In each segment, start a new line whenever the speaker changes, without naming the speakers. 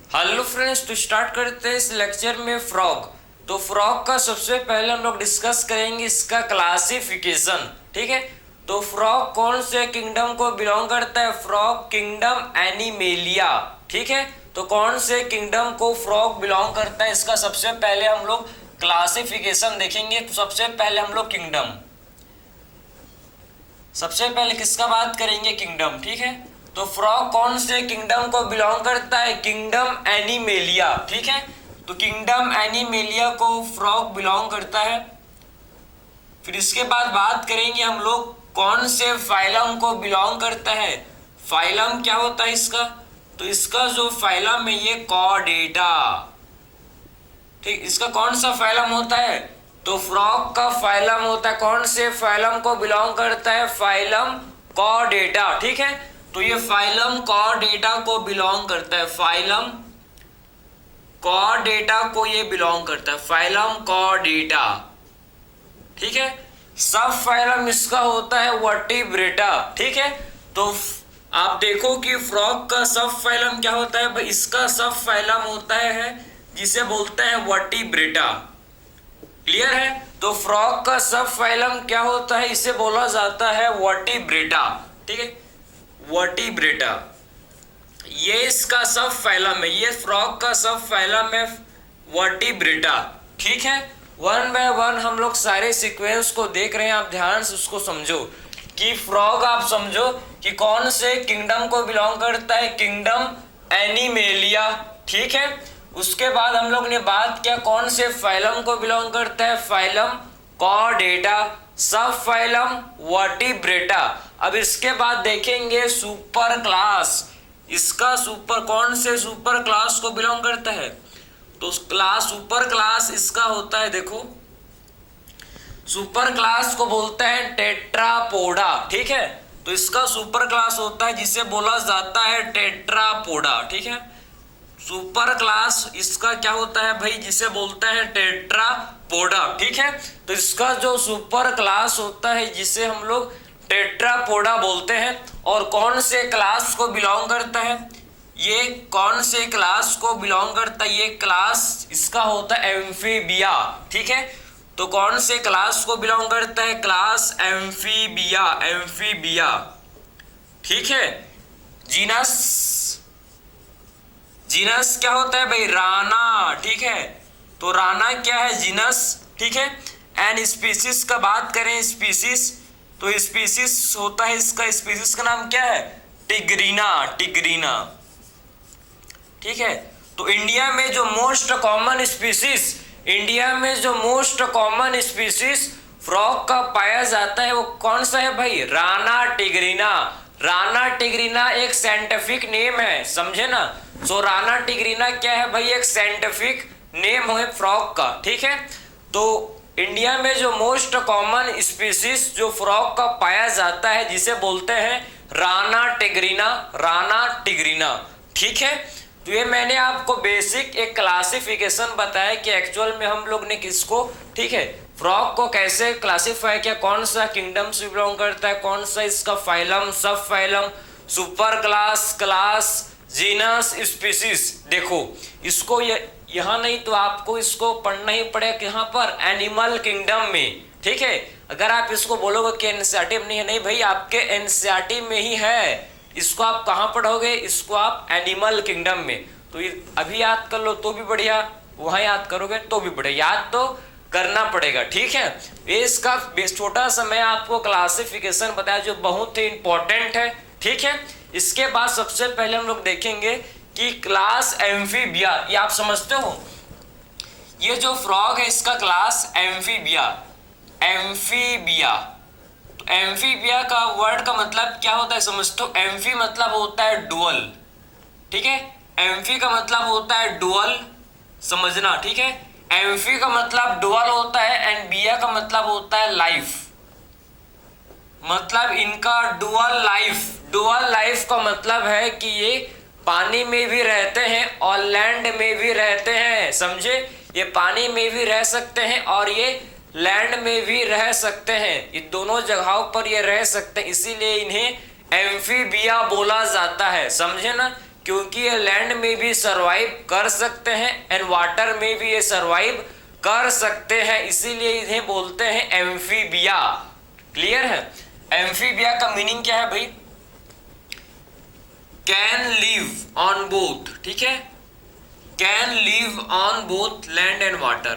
Hello friends, तो start करते हैं इस लेक्चर में फ्रॉग। तो फ्रॉग का सबसे पहले हम लोग डिस्कस करेंगे इसका क्लासिफिकेशन। ठीक है, तो फ्रॉग कौन से किंगडम को बिलोंग करता है? Frog kingdom animalia. ठीक है, तो कौन से किंगडम को फ्रॉग बिलोंग करता है, इसका सबसे पहले हम लोग क्लासिफिकेशन देखेंगे। तो सबसे पहले हम लोग किंगडम, सबसे पहले किसका बात करेंगे? किंगडम। ठीक है, तो फ्रॉग कौन से किंगडम को बिलोंग करता है? Kingdom animalia. ठीक है, तो किंगडम एनिमेलिया को फ्रॉग बिलोंग करता है। फिर इसके बाद बात करेंगे हम लोग कौन से फाइलम को बिलोंग करता है। फाइलम क्या होता है इसका? तो इसका जो फाइलम है ये कॉर्डेटा। ठीक, इसका कौन सा फाइलम होता है? तो फ्रॉग का फाइलम होता है। कौन से फाइलम को बिलोंग करता है? Phylum Chordata. ठीक है, तो ये फाइलम कॉर्डेटा को बिलोंग करता है। फाइलम कॉर्डेटा को ये बिलोंग करता है, फाइलम कॉर्डेटा। ठीक है, सब फाइलम इसका होता है वर्टिब्रेटा। ठीक है, तो आप देखो कि फ्रॉग का सब फाइलम क्या होता है? भाई इसका सब फाइलम होता है जिसे बोलते हैं वर्टिब्रेटा। क्लियर है? तो फ्रॉग का सब फाइलम क्या होता है? इसे बोला जाता है वर्टिब्रेटा। ठीक है, वर्टिब्रेटा ये इसका सब फाइलम है, ये फ्रॉग का सब फाइलम है वर्टिब्रेटा। ठीक है, वन बाय वन हम लोग सारे सीक्वेंस को देख रहे हैं, आप ध्यान से उसको समझो कि फ्रॉग आप समझो कि कौन से किंगडम को बिलोंग करता है? Kingdom animalia. ठीक है, उसके बाद हम लोग ने बात किया कौन से फाइलम को बिलोंग करता है? Phylum Chordata. सब फाइलम वर्टिब्रेटा। अब इसके बाद देखेंगे सुपर क्लास। इसका सुपर कौन से सुपर क्लास को बिलोंग करता है? तो क्लास सुपर क्लास इसका होता है, देखो सुपर क्लास को बोलते हैं टेट्रापोडा। ठीक है, तो इसका सुपर क्लास होता है जिसे बोला जाता है टेट्रापोडा। ठीक है, सुपर क्लास इसका क्या होता है भाई? जिसे बोलते हैं टेट्रापोडा। ठीक है, तो इसका जो सुपर क्लास होता है जिसे हम लोग टेट्रापोडा बोलते हैं। और कौन से क्लास को बिलोंग करता है? ये कौन से क्लास को बिलोंग करता है? ये क्लास इसका होता है एम्फीबिया। ठीक है, तो कौन से क्लास को बिलोंग करता है? Class amphibia, amphibia. ठीक है, जीनस, जीनस क्या होता है भाई? राना। ठीक है, तो राना क्या है? जीनस। ठीक है, एंड स्पीसीज का बात करें, स्पीसीज, तो स्पीसीज होता है इसका, स्पीसीज का नाम क्या है? Tigrina, tigrina. ठीक है, तो इंडिया में जो मोस्ट कॉमन स्पीसीज, इंडिया में जो मोस्ट कॉमन स्पीसीज फ्रॉग का पाया जाता है वो कौन सा है भाई? राना टिग्रीना। राना टिग्रीना एक साइंटिफिक नेम है, समझे ना? सो राना टिग्रीना क्या है भाई? एक साइंटिफिक नेम है फ्रॉग का। ठीक है, तो इंडिया में जो मोस्ट कॉमन स्पीसीज जो फ्रॉग का पाया जाता है जिसे बोलते हैं राना टिग्रीना, राना टिग्रीना। ठीक है, तो ये मैंने आपको बेसिक एक क्लासिफिकेशन बताया कि एक्चुअल में हम लोग ने किसको, ठीक है, फ्रॉग को कैसे क्लासिफाई किया, कौन सा किंगडम से बिलोंग करता है, कौन सा इसका फाइलम, सब phylum, super class, class, genus, species. देखो इसको यहाँ नहीं तो आपको इसको पढ़ना ही पड़ेगा यहाँ पर एनिमल किंगडम में। ठीक है, अगर आप इसको बोलोगे कि एनसीईआरटी में नहीं है, नहीं भाई आपके एनसीईआरटी में ही है। इसको आप कहाँ पढ़ोगे? इसको आप एनिमल किंगडम में। तो ये अभी याद कर लो तो भी बढ़िया, वहाँ याद करोगे तो भी बढ़िया, याद तो करना पड़ेगा। ठीक है, ये इसका छोटा सा मैं आपको क्लासिफिकेशन बताया जो बहुत ही इंपॉर्टेंट है। ठीक है, इसके बाद सबसे पहले हम लोग देखेंगे कि क्लास एम्फीबिया, ये आप समझते हो ये जो फ्रॉग है इसका क्लास एम्फीबिया, एम्फीबिया। तो एम्फीबिया का वर्ड का मतलब क्या होता है समझते हो? एम्फी मतलब होता है डुअल। ठीक है, एम्फी का मतलब होता है डुअल, समझना। ठीक है, एम्फी का मतलब डुअल होता है एंड बिया का मतलब होता है लाइफ। मतलब इनका डुअल लाइफ, डुअल लाइफ का मतलब है कि ये पानी में भी रहते हैं और लैंड में भी रहते हैं, समझे? ये पानी में भी रह सकते हैं और ये लैंड में भी रह सकते हैं, ये दोनों जगहों पर ये रह सकते हैं, इसीलिए इन्हें एम्फीबिया बोला जाता है, समझे ना? क्योंकि ये लैंड में भी सरवाइव कर सकते हैं एंड वाटर में भी ये सरवाइव कर सकते हैं, इसीलिए इन्हें बोलते हैं एम्फीबिया। क्लियर है? एम्फीबिया का मीनिंग क्या है भाई? कैन लिव ऑन बोथ, ठीक है, can live on both land and water,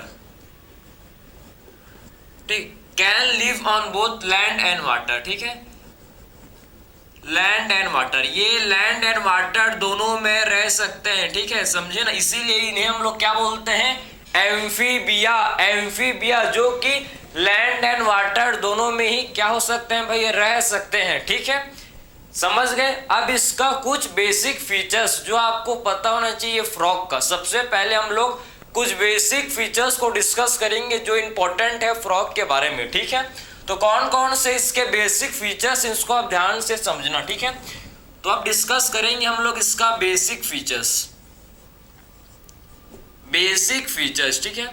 ठीक, can live on both land and water, ठीक है, लैंड एंड वाटर, ये लैंड एंड वाटर दोनों में रह सकते हैं, ठीक है, समझे ना, इसीलिए इन्हें हम लोग क्या बोलते हैं? एम्फीबिया। एम्फीबिया जो कि लैंड एंड वाटर दोनों में ही क्या हो सकते हैं भाई? रह सकते हैं, ठीक है, समझ गए? अब इसका कुछ बेसिक फीचर्स जो आपको पता होना चाहिए फ्रॉग का। सबसे पहले हम लोग कुछ बेसिक फीचर्स को डिस्कस करेंगे जो इंपॉर्टेंट है फ्रॉग के बारे में, ठीक है। तो कौन कौन से इसके बेसिक फीचर्स, इसको आप ध्यान से समझना, ठीक है। तो अब डिस्कस करेंगे हम लोग इसका बेसिक फीचर्स, बेसिक फीचर्स, ठीक है।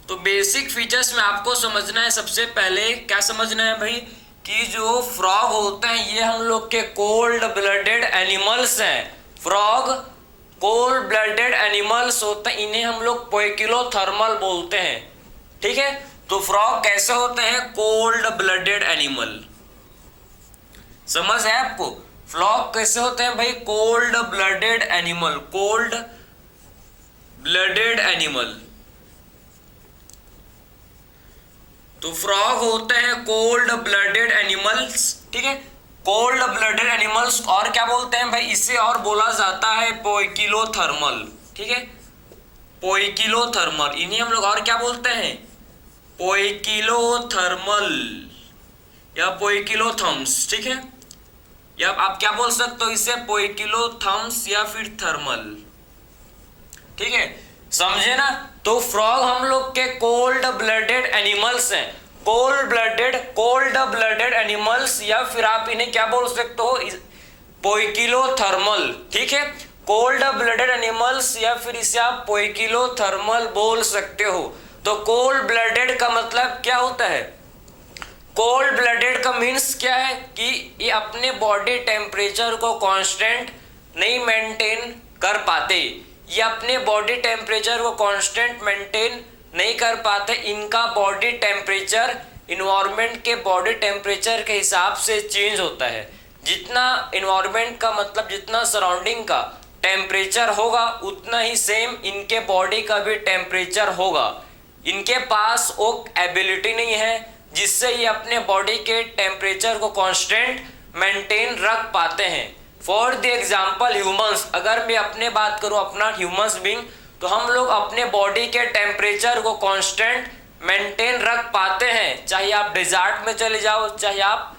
तो बेसिक फीचर्स में आपको समझना है, सबसे पहले क्या समझना है भाई कि जो फ्रॉग होते हैं ये हम लोग के कोल्ड ब्लडेड एनिमल्स हैं। फ्रॉग कोल्ड ब्लडेड एनिमल्स होते हैं, इन्हें हम लोग पोइकिलोथर्मल बोलते हैं, ठीक है। तो फ्रॉग कैसे होते हैं? कोल्ड ब्लडेड एनिमल, समझ है आपको? फ्रॉग कैसे होते हैं भाई? Cold blooded animal, cold blooded animal. तो फ्रॉग होते हैं कोल्ड ब्लडेड एनिमल्स, ठीक है, कोल्ड ब्लडेड एनिमल्स। और क्या बोलते हैं भाई इसे? और बोला जाता है पोइकिलोथर्मल, ठीक है, पोइकिलोथर्मल। इन्हें हम लोग और क्या बोलते हैं? पोइकिलोथर्मल या पोइकिलोथर्म्स, ठीक है, या आप क्या बोल सकते हो इसे? पोइकिलोथर्म्स या फिर थर्मल, ठीक है, समझे ना। तो फ्रॉग हम लोग के कोल्ड ब्लडेड एनिमल्स हैं, कोल्ड ब्लडेड एनिमल्स, या फिर आप इन्हें क्या बोल सकते हो? पोइकिलोथर्मल, ठीक है, कोल्ड ब्लडेड एनिमल्स, या फिर इसे आप पोइकिलोथर्मल बोल सकते हो। तो कोल्ड ब्लडेड का मतलब क्या होता है? कोल्ड ब्लडेड का मीन्स क्या है कि ये अपने बॉडी टेम्परेचर को कांस्टेंट नहीं मेंटेन कर पाते, ये अपने बॉडी टेम्परेचर को कांस्टेंट मेंटेन नहीं कर पाते। इनका बॉडी टेम्परेचर इन्वायरमेंट के बॉडी टेम्परेचर के हिसाब से चेंज होता है। जितना इन्वायरमेंट का मतलब जितना सराउंडिंग का टेम्परेचर होगा उतना ही सेम इनके बॉडी का भी टेम्परेचर होगा। इनके पास वो एबिलिटी नहीं है जिससे ये अपने बॉडी के टेम्परेचर को कांस्टेंट मेंटेन रख पाते हैं। फॉर द एग्जाम्पल ह्यूमंस, अगर मैं अपने बात करूं अपना ह्यूमंस बीइंग, तो हम लोग अपने बॉडी के टेम्परेचर को कांस्टेंट मेंटेन रख पाते हैं, चाहे आप डेजर्ट में चले जाओ, चाहे आप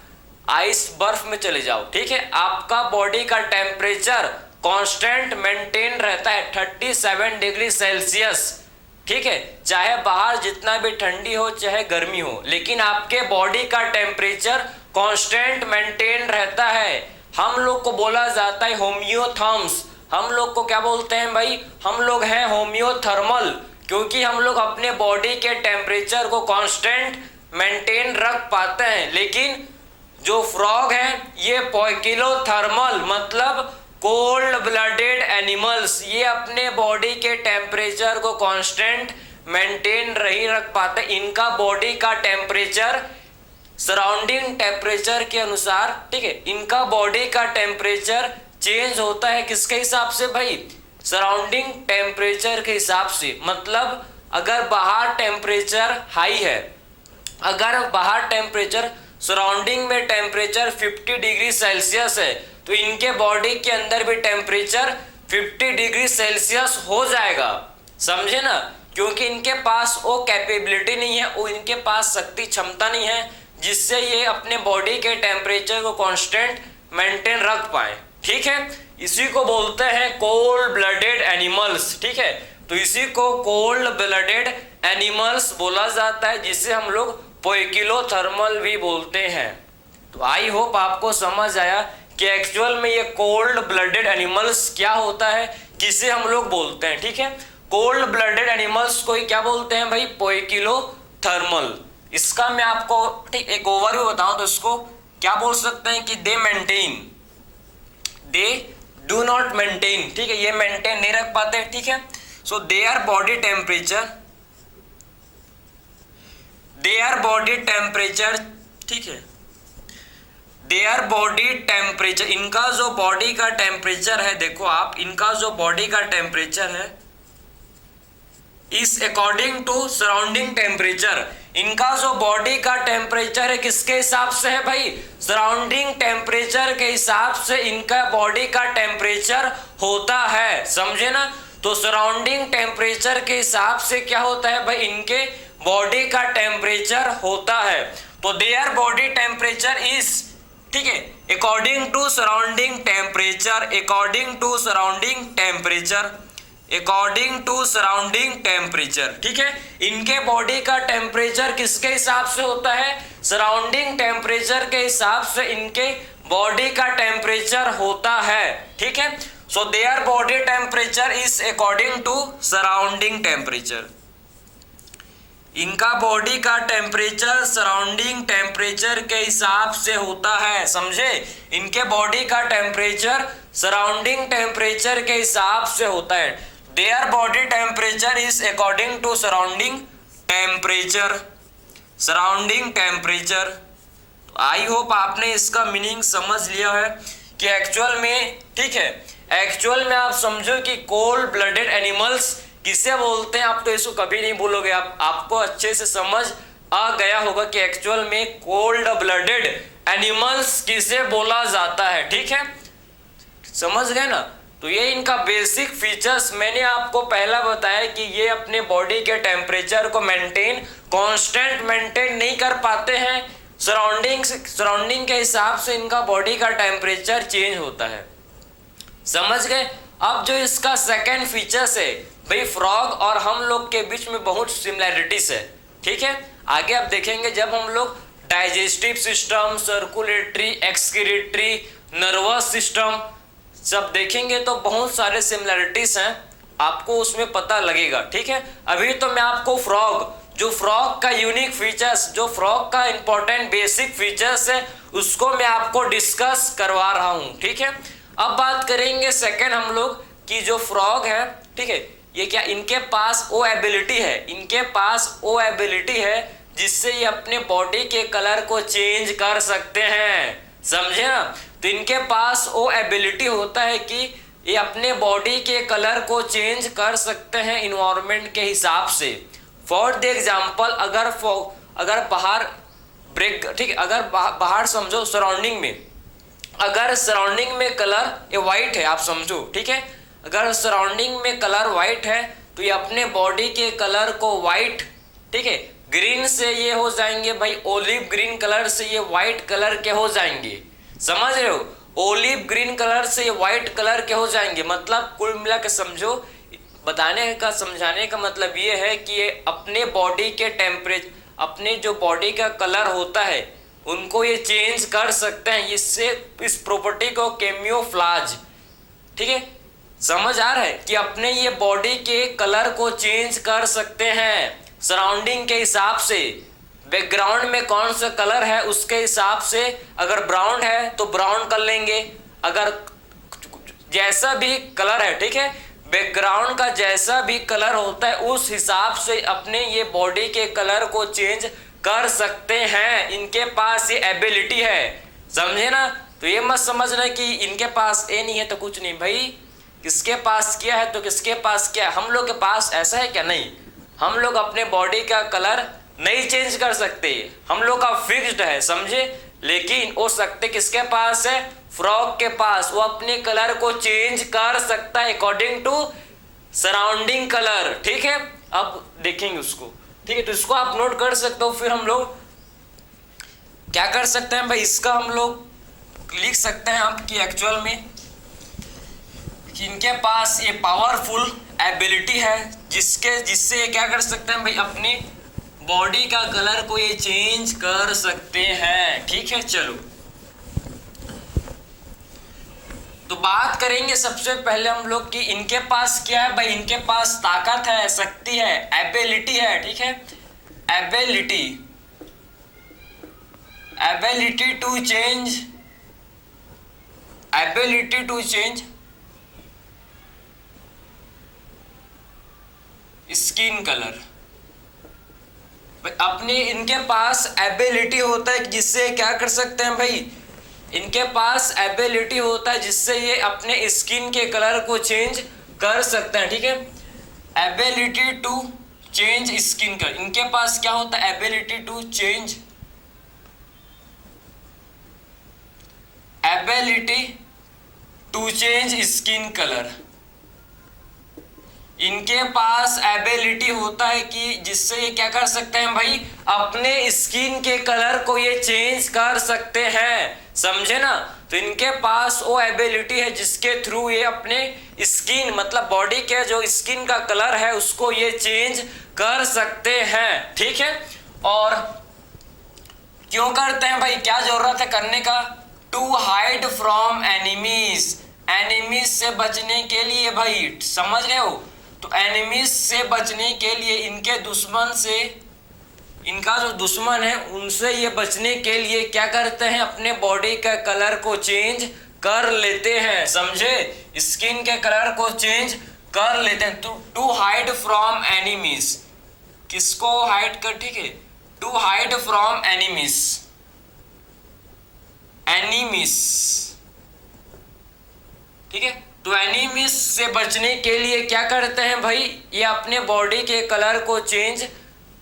आइस बर्फ में चले जाओ, ठीक है, आपका बॉडी का टेम्परेचर कांस्टेंट मेंटेन रहता है 37 डिग्री सेल्सियस, ठीक है, चाहे बाहर जितना भी ठंडी हो चाहे गर्मी हो, लेकिन आपके बॉडी का टेम्परेचर कांस्टेंट मेंटेन रहता है। हम लोग को बोला जाता है होम्योथर्म्स। हम लोग को क्या बोलते हैं भाई? हम लोग हैं होम्योथर्मल, क्योंकि हम लोग अपने बॉडी के टेम्परेचर को कांस्टेंट मेंटेन रख पाते हैं। लेकिन जो फ्रॉग है ये पोइकिलोथर्मल मतलब कोल्ड ब्लडेड एनिमल्स, ये अपने बॉडी के टेम्परेचर को कांस्टेंट मेंटेन नहीं रख पाते। इनका बॉडी का टेम्परेचर सराउंडिंग टेम्परेचर के अनुसार, ठीक है, इनका बॉडी का टेम्परेचर चेंज होता है। किसके हिसाब से भाई? सराउंडिंग टेम्परेचर के हिसाब से। मतलब अगर बाहर टेम्परेचर हाई है, अगर बाहर टेम्परेचर सराउंडिंग में टेम्परेचर 50 डिग्री सेल्सियस है, तो इनके बॉडी के अंदर भी टेम्परेचर 50 डिग्री सेल्सियस हो जाएगा, समझे ना, क्योंकि इनके पास वो कैपेबिलिटी नहीं है, वो इनके पास शक्ति क्षमता नहीं है जिससे ये अपने बॉडी के टेम्परेचर को कांस्टेंट मेंटेन रख पाए, ठीक है। इसी को बोलते हैं कोल्ड ब्लडेड एनिमल्स, ठीक है। तो इसी को कोल्ड ब्लडेड एनिमल्स बोला जाता है, जिसे हम लोग पोइकिलोथर्मल भी बोलते हैं। तो आई होप आपको समझ आया कि एक्चुअल में ये कोल्ड ब्लडेड एनिमल्स क्या होता है, किसे हम लोग बोलते हैं, ठीक है। कोल्ड ब्लडेड एनिमल्स को ही क्या बोलते हैं भाई? पोइकिलोथर्मल। इसका मैं आपको ठीक एक ओवरव्यू बताऊं तो इसको क्या बोल सकते हैं कि दे डू नॉट मेंटेन, ठीक है, ये मेंटेन नहीं रख पाते, ठीक है। So their body temperature, there body temperature, ठीक है, देयर बॉडी टेम्परेचर, इनका जो बॉडी का टेम्परेचर है, देखो आप, इनका जो बॉडी का टेम्परेचर है इस अकॉर्डिंग टू सराउंडिंग टेम्परेचर, इनका जो बॉडी का टेम्परेचर है किसके हिसाब से है भाई, सराउंडिंग टेम्परेचर के हिसाब से इनका बॉडी का टेम्परेचर होता है, समझे ना। तो सराउंडिंग टेम्परेचर के हिसाब से क्या होता है भाई, इनके बॉडी का टेम्परेचर होता है। तो देयर बॉडी टेम्परेचर इज, ठीक है, according to surrounding temperature, according to surrounding temperature, according to surrounding temperature, ठीक है। इनके बॉडी का टेम्परेचर किसके हिसाब से होता है, सराउंडिंग टेम्परेचर के हिसाब से इनके बॉडी का टेम्परेचर होता है, ठीक है। So their body temperature is according to surrounding temperature, इनका बॉडी का टेम्परेचर सराउंडिंग टेम्परेचर के हिसाब से होता है, समझे। इनके बॉडी का टेम्परेचर सराउंडिंग टेम्परेचर के हिसाब से होता है। Their body temperature is according to surrounding temperature, surrounding temperature. I hope आपने इसका मीनिंग समझ लिया है कि एक्चुअल में, ठीक है, एक्चुअल में आप समझो कि कोल्ड ब्लडेड एनिमल्स किसे बोलते हैं, आप तो इसको कभी नहीं भूलोगे, आपको अच्छे से समझ आ गया होगा कि एक्चुअल में कोल्ड ब्लडेड एनिमल्स किसे बोला जाता है, ठीक है, समझ गए ना। तो ये इनका बेसिक फीचर्स मैंने आपको पहला बताया कि ये अपने बॉडी के टेम्परेचर को मेंटेन, कांस्टेंट मेंटेन नहीं कर पाते हैं, सराउंडिंग के हिसाब से इनका बॉडी का टेम्परेचर चेंज होता है, समझ गए। अब जो इसका सेकेंड फीचर्स है भाई, फ्रॉग और हम लोग के बीच में बहुत सिमिलैरिटीज है, ठीक है। आगे आप देखेंगे जब हम लोग digestive system, circulatory, excretory, nervous system सब देखेंगे तो बहुत सारे सिमिलैरिटीज हैं, आपको उसमें पता लगेगा, ठीक है। अभी तो मैं आपको फ्रॉग, जो फ्रॉग का यूनिक फीचर्स, जो फ्रॉग का इंपॉर्टेंट बेसिक फीचर्स है उसको मैं आपको डिस्कस करवा रहा हूँ, ठीक है। अब बात करेंगे सेकेंड हम लोग कि जो फ्रॉग है, ठीक है, ये क्या, इनके पास वो एबिलिटी है, इनके पास वो एबिलिटी है जिससे ये अपने बॉडी के कलर को चेंज कर सकते हैं, समझे ना। तो इनके पास वो एबिलिटी होता है कि ये अपने बॉडी के कलर को चेंज कर सकते हैं इन्वायरमेंट के हिसाब से। फॉर द एग्जाम्पल, अगर बाहर ब्रेक, ठीक है, अगर बाहर समझो सराउंडिंग में, अगर सराउंडिंग में कलर ये वाइट है, आप समझो, ठीक है, अगर सराउंडिंग में कलर वाइट है तो ये अपने बॉडी के कलर को वाइट, ठीक है, ग्रीन से ये हो जाएंगे भाई, ओलिव ग्रीन कलर से ये वाइट कलर के हो जाएंगे, समझ रहे हो, ओलिव ग्रीन कलर से ये वाइट कलर के हो जाएंगे। मतलब कुल मिला के समझो, बताने का, समझाने का मतलब ये है कि ये अपने बॉडी के टेम्परेचर, अपने जो बॉडी का कलर होता है उनको ये चेंज कर सकते हैं, इससे इस प्रॉपर्टी को कैम्यूफ्लाज, ठीक है, समझ आ रहा है कि अपने ये बॉडी के कलर को चेंज कर सकते हैं सराउंडिंग के हिसाब से। बैकग्राउंड में कौन सा कलर है उसके हिसाब से, अगर ब्राउन है तो ब्राउन कर लेंगे, अगर जैसा भी कलर है, ठीक है, बैकग्राउंड का जैसा भी कलर होता है उस हिसाब से अपने ये बॉडी के कलर को चेंज कर सकते हैं, इनके पास ये एबिलिटी है, समझे ना। तो ये मत समझना कि इनके पास ये नहीं है तो कुछ नहीं, भाई किसके पास क्या है तो किसके पास क्या है, हम लोग के पास ऐसा है क्या, नहीं, हम लोग अपने बॉडी का कलर नहीं चेंज कर सकते, हम लोग का फिक्स्ड है, समझे। लेकिन हो सकते किसके पास है, फ्रॉग के पास, वो अपने कलर को चेंज कर सकता है अकॉर्डिंग टू सराउंडिंग कलर, ठीक है। अब देखेंगे उसको, ठीक है, तो इसको आप नोट कर सकते हो। फिर हम लोग क्या कर सकते हैं भाई, इसका हम लोग लिख सकते हैं आप कि एक्चुअल में कि इनके पास ये पावरफुल एबिलिटी है जिससे ये क्या कर सकते हैं भाई, अपनी बॉडी का कलर को ये चेंज कर सकते हैं, ठीक है। चलो तो बात करेंगे सबसे पहले हम लोग कि इनके पास क्या है भाई, इनके पास ताकत है, शक्ति है, एबिलिटी है, ठीक है, ability to change skin colour. अपने इनके पास एबिलिटी होता है जिससे क्या कर सकते हैं भाई, इनके पास एबिलिटी होता है जिससे ये अपने स्किन के कलर को चेंज कर सकते हैं। ठीक है, ability to change skin colour, इनके पास क्या होता है, ability to change, ability to change skin colour. इनके पास एबिलिटी होता है कि जिससे ये क्या कर सकते हैं भाई, अपने स्किन के कलर को ये चेंज कर सकते हैं, समझे ना। तो इनके पास वो एबिलिटी है जिसके थ्रू ये अपने स्किन मतलब बॉडी के जो स्किन का कलर है उसको ये चेंज कर सकते हैं। ठीक है, और क्यों करते हैं भाई, क्या जरूरत है करने का, to hide from enemies, enemies से बचने के लिए भाई, समझ रहे हो। तो एनिमीज से बचने के लिए, इनके दुश्मन से, इनका जो दुश्मन है उनसे ये बचने के लिए क्या करते हैं, अपने बॉडी का कलर को चेंज कर लेते हैं, समझे, स्किन के कलर को चेंज कर लेते हैं। टू हाइड फ्रॉम एनिमीज, किसको हाइड कर, ठीक है, to hide from enemies, enemies, ठीक है। तो एनिमीज से बचने के लिए क्या करते हैं भाई, ये अपने बॉडी के कलर को चेंज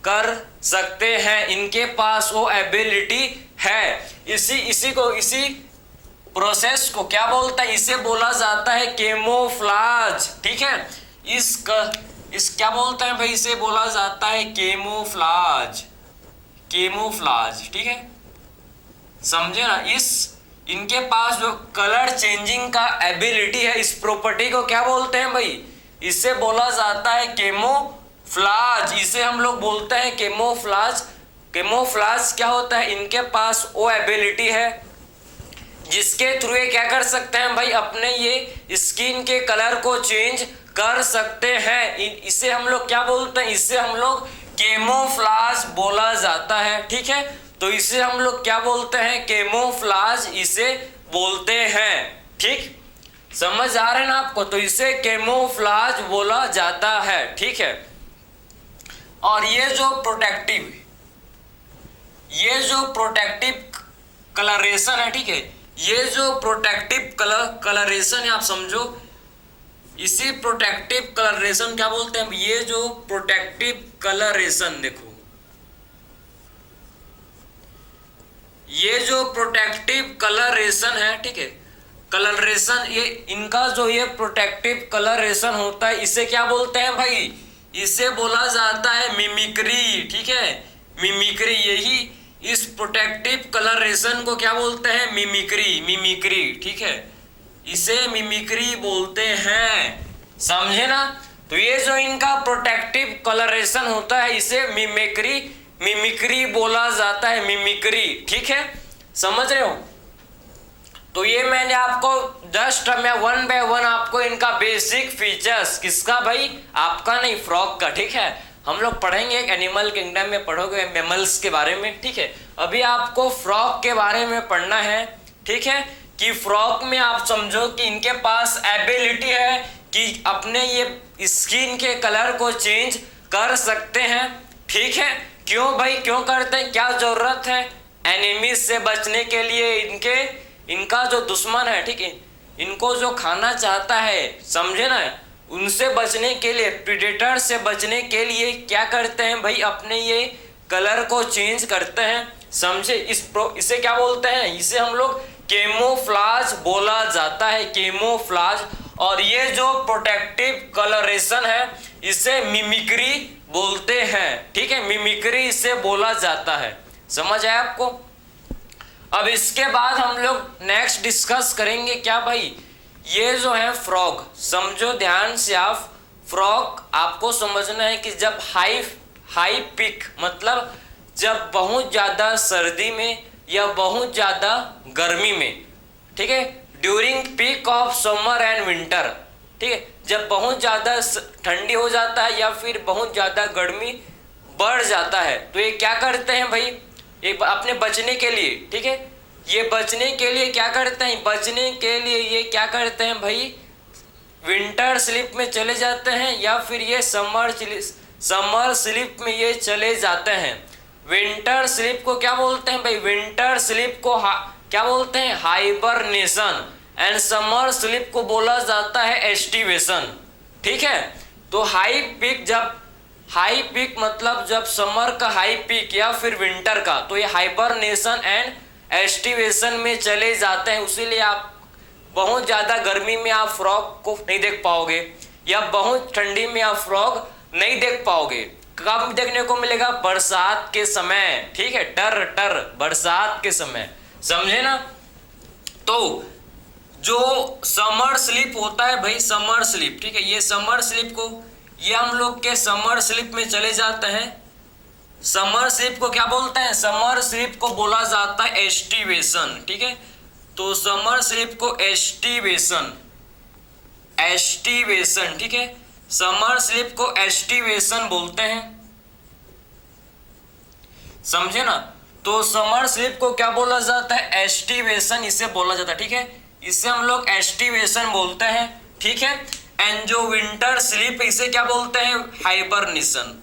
कर सकते हैं, इनके पास वो एबिलिटी है। इसी प्रोसेस को क्या बोलता है, इसे बोला जाता है कैमोफ्लेज। ठीक है, इस क्या बोलते हैं भाई, इसे बोला जाता है कैमोफ्लेज, कैमोफ्लेज। ठीक है, समझे ना। इनके पास जो कलर चेंजिंग का एबिलिटी है, इस प्रॉपर्टी को क्या बोलते हैं भाई, इसे बोला जाता है कैमोफ्लेज, इसे हम लोग बोलते हैं कैमोफ्लेज। कैमोफ्लेज क्या होता है, इनके पास वो एबिलिटी है जिसके थ्रू ये क्या कर सकते हैं भाई, अपने ये स्किन के कलर को चेंज कर सकते हैं। इसे हम लोग क्या बोलते हैं, इसे हम लोग कैमोफ्लेज बोला जाता है। ठीक है, तो इसे हम लोग क्या बोलते हैं, कैमोफ्लेज इसे बोलते हैं। ठीक, समझ आ रहे हैं ना आपको, तो इसे कैमोफ्लेज बोला जाता है। ठीक है, और ये जो प्रोटेक्टिव कलरेशन है, ठीक है, ये जो प्रोटेक्टिव कलरेशन है, आप समझो, इसी प्रोटेक्टिव कलरेशन क्या बोलते हैं, ये जो प्रोटेक्टिव कलरेशन, देखो ये जो प्रोटेक्टिव कलरेशन है, ठीक है, कलरेशन, ये इनका जो ये प्रोटेक्टिव कलरेशन होता है इसे क्या बोलते हैं भाई, इसे बोला जाता है मिमिक्री। ठीक है, मिमिक्री, यही इस प्रोटेक्टिव कलरेशन को क्या बोलते हैं, मिमिक्री, मिमिक्री। ठीक है, इसे मिमिक्री बोलते हैं, समझे ना। तो ये जो इनका प्रोटेक्टिव कलरेशन होता है इसे मिमिक्री बोला जाता है, मिमिक्री। ठीक है, समझ रहे हो। तो ये मैंने आपको जस्ट मैं 1 बाय 1 आपको इनका बेसिक फीचर्स, किसका भाई, आपका नहीं, फ्रॉग का। ठीक है, हम लोग पढ़ेंगे एक एनिमल किंगडम में, पढ़ोगे मैमल्स के बारे में। ठीक है, अभी आपको फ्रॉग के बारे में पढ़ना है। ठीक है, कि फ्रॉग में आप समझो कि इनके पास एबिलिटी है कि अपने ये स्किन के कलर को चेंज कर सकते हैं। ठीक है, क्यों भाई, क्यों करते हैं, क्या जरूरत है, एनिमीज से बचने के लिए, इनका जो दुश्मन है, ठीक है, इनको जो खाना चाहता है, समझे ना, उनसे बचने के लिए, प्रीडेटर से बचने के लिए क्या करते हैं भाई, अपने ये कलर को चेंज करते हैं, समझे। इसे क्या बोलते हैं, इसे हम लोग कैमोफ्लेज बोला जाता है, कैमोफ्लेज। और ये जो प्रोटेक्टिव कलरेशन है इसे मिमिक्री बोलते हैं। ठीक है, मिमिक्री इसे बोला जाता है, समझ आया आपको। अब इसके बाद हम लोग नेक्स्ट डिस्कस करेंगे क्या भाई, ये जो है फ्रॉग, समझो ध्यान से आप, फ्रॉग आपको समझना है कि जब हाई पीक मतलब जब बहुत ज़्यादा सर्दी में या बहुत ज़्यादा गर्मी में, ठीक है, during peak of summer and winter, ठीक है, जब बहुत ज़्यादा ठंडी हो जाता है या फिर बहुत ज़्यादा गर्मी बढ़ जाता है, तो ये क्या करते हैं भाई, ये अपने बचने के लिए, ठीक है, ये बचने के लिए क्या करते हैं, बचने के लिए ये क्या करते हैं भाई, विंटर स्लीप में चले जाते हैं या फिर ये समर स्लीप में ये चले जाते हैं। विंटर स्लीप को क्या बोलते हैं भाई? विंटर स्लीप को क्या बोलते हैं? हाइबरनेशन। एंड समर स्लीप को बोला जाता है एस्टिवेशन। ठीक है, तो हाई पीक मतलब जब समर का हाई पीक या फिर विंटर का, तो ये हाइबरनेशन एंड एस्टिवेशन में चले जाते हैं। उसीलिए आप बहुत ज़्यादा गर्मी में आप फ्रॉग को नहीं देख पाओगे, या बहुत ठंडी में आप फ्रॉग नहीं देख पाओगे। कब देखने को मिलेगा? बरसात के समय। ठीक है, टर बरसात के समय, समझे ना? तो जो समर स्लीप होता है भाई, समर स्लीप, ठीक है, ये समर स्लीप को, ये हम लोग के समर स्लीप में चले जाते हैं। समर स्लीप को क्या बोलते हैं? समर स्लीप को बोला जाता है एस्टिवेशन। ठीक है, तो समर स्लीप को एस्टिवेशन, ठीक है, समर स्लीप को एस्टिवेशन बोलते हैं, समझे ना? तो समर स्लीप को क्या बोला जाता है? एस्टिवेशन इसे बोला जाता है। ठीक है, इसे हम लोग एस्टिवेशन बोलते हैं। ठीक है, एंड जो विंटर स्लीप इसे क्या बोलते हैं? हाइबरनेशन।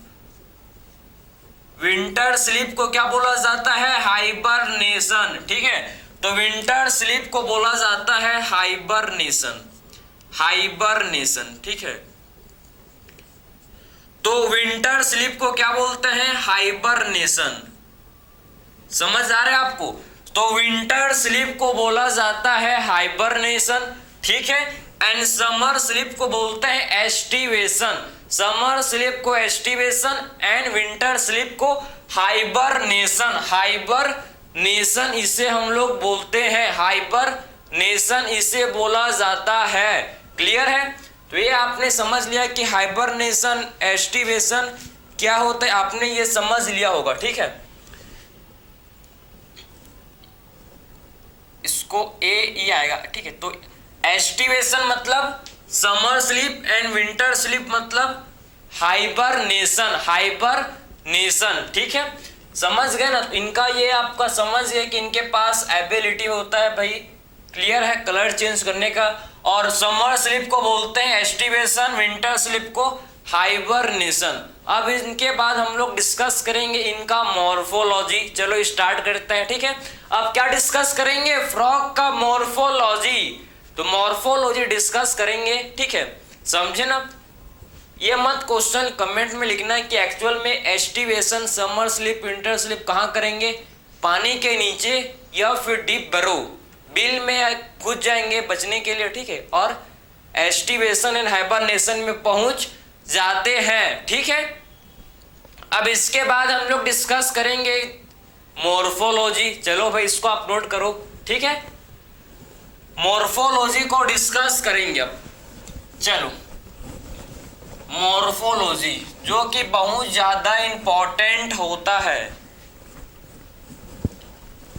विंटर स्लीप को क्या बोला जाता है? हाइबरनेशन। ठीक है, तो विंटर स्लीप को बोला जाता है हाइबरनेशन, ठीक है, तो विंटर स्लीप को क्या बोलते हैं? हाइबरनेशन। समझ आ रहा है आपको? तो विंटर स्लीप को बोला जाता है हाइबरनेशन। ठीक है, एंड समर स्लीप को बोलते हैं एस्टिवेशन। समर स्लीप को एस्टिवेशन एंड विंटर स्लीप को हाइबरनेशन इसे हम लोग बोलते हैं, हाइबरनेशन इसे बोला जाता है। क्लियर है? तो ये आपने समझ लिया कि हाइबरनेशन, एस्टिवेशन क्या होता है, आपने ये समझ लिया होगा। ठीक है, इसको ए आएगा। ठीक है, तो एस्टिवेशन मतलब summer sleep and winter sleep मतलब हाइबरनेशन। ठीक है, समझ गए ना? इनका ये आपका समझ गए कि इनके पास एबिलिटी होता है भाई, क्लियर है, कलर चेंज करने का। और समर स्लीप को बोलते हैं एस्टिवेशन, विंटर स्लीप को हाइबरनेशन। अब इनके बाद हम लोग डिस्कस करेंगे इनका मॉर्फोलॉजी। चलो स्टार्ट करते हैं। ठीक है, अब क्या डिस्कस करेंगे? फ्रॉग का मॉर्फोलॉजी। तो मॉर्फोलॉजी डिस्कस करेंगे। ठीक है, समझे ना? ये मत क्वेश्चन कमेंट में लिखना है कि एक्चुअल में aestivation, summer sleep, winter sleep कहाँ करेंगे? पानी के नीचे या फिर डीप बरो, बिल में कूद जाएंगे बचने के लिए। ठीक है, और एस्टिवेशन एंड हाइबरनेशन में पहुंच जाते हैं। ठीक है, अब इसके बाद हम लोग डिस्कस करेंगे मॉर्फोलॉजी। चलो भाई, इसको आप नोट करो। ठीक है, मॉर्फोलॉजी को डिस्कस करेंगे अब। चलो, मॉर्फोलॉजी जो कि बहुत ज्यादा इंपॉर्टेंट होता है।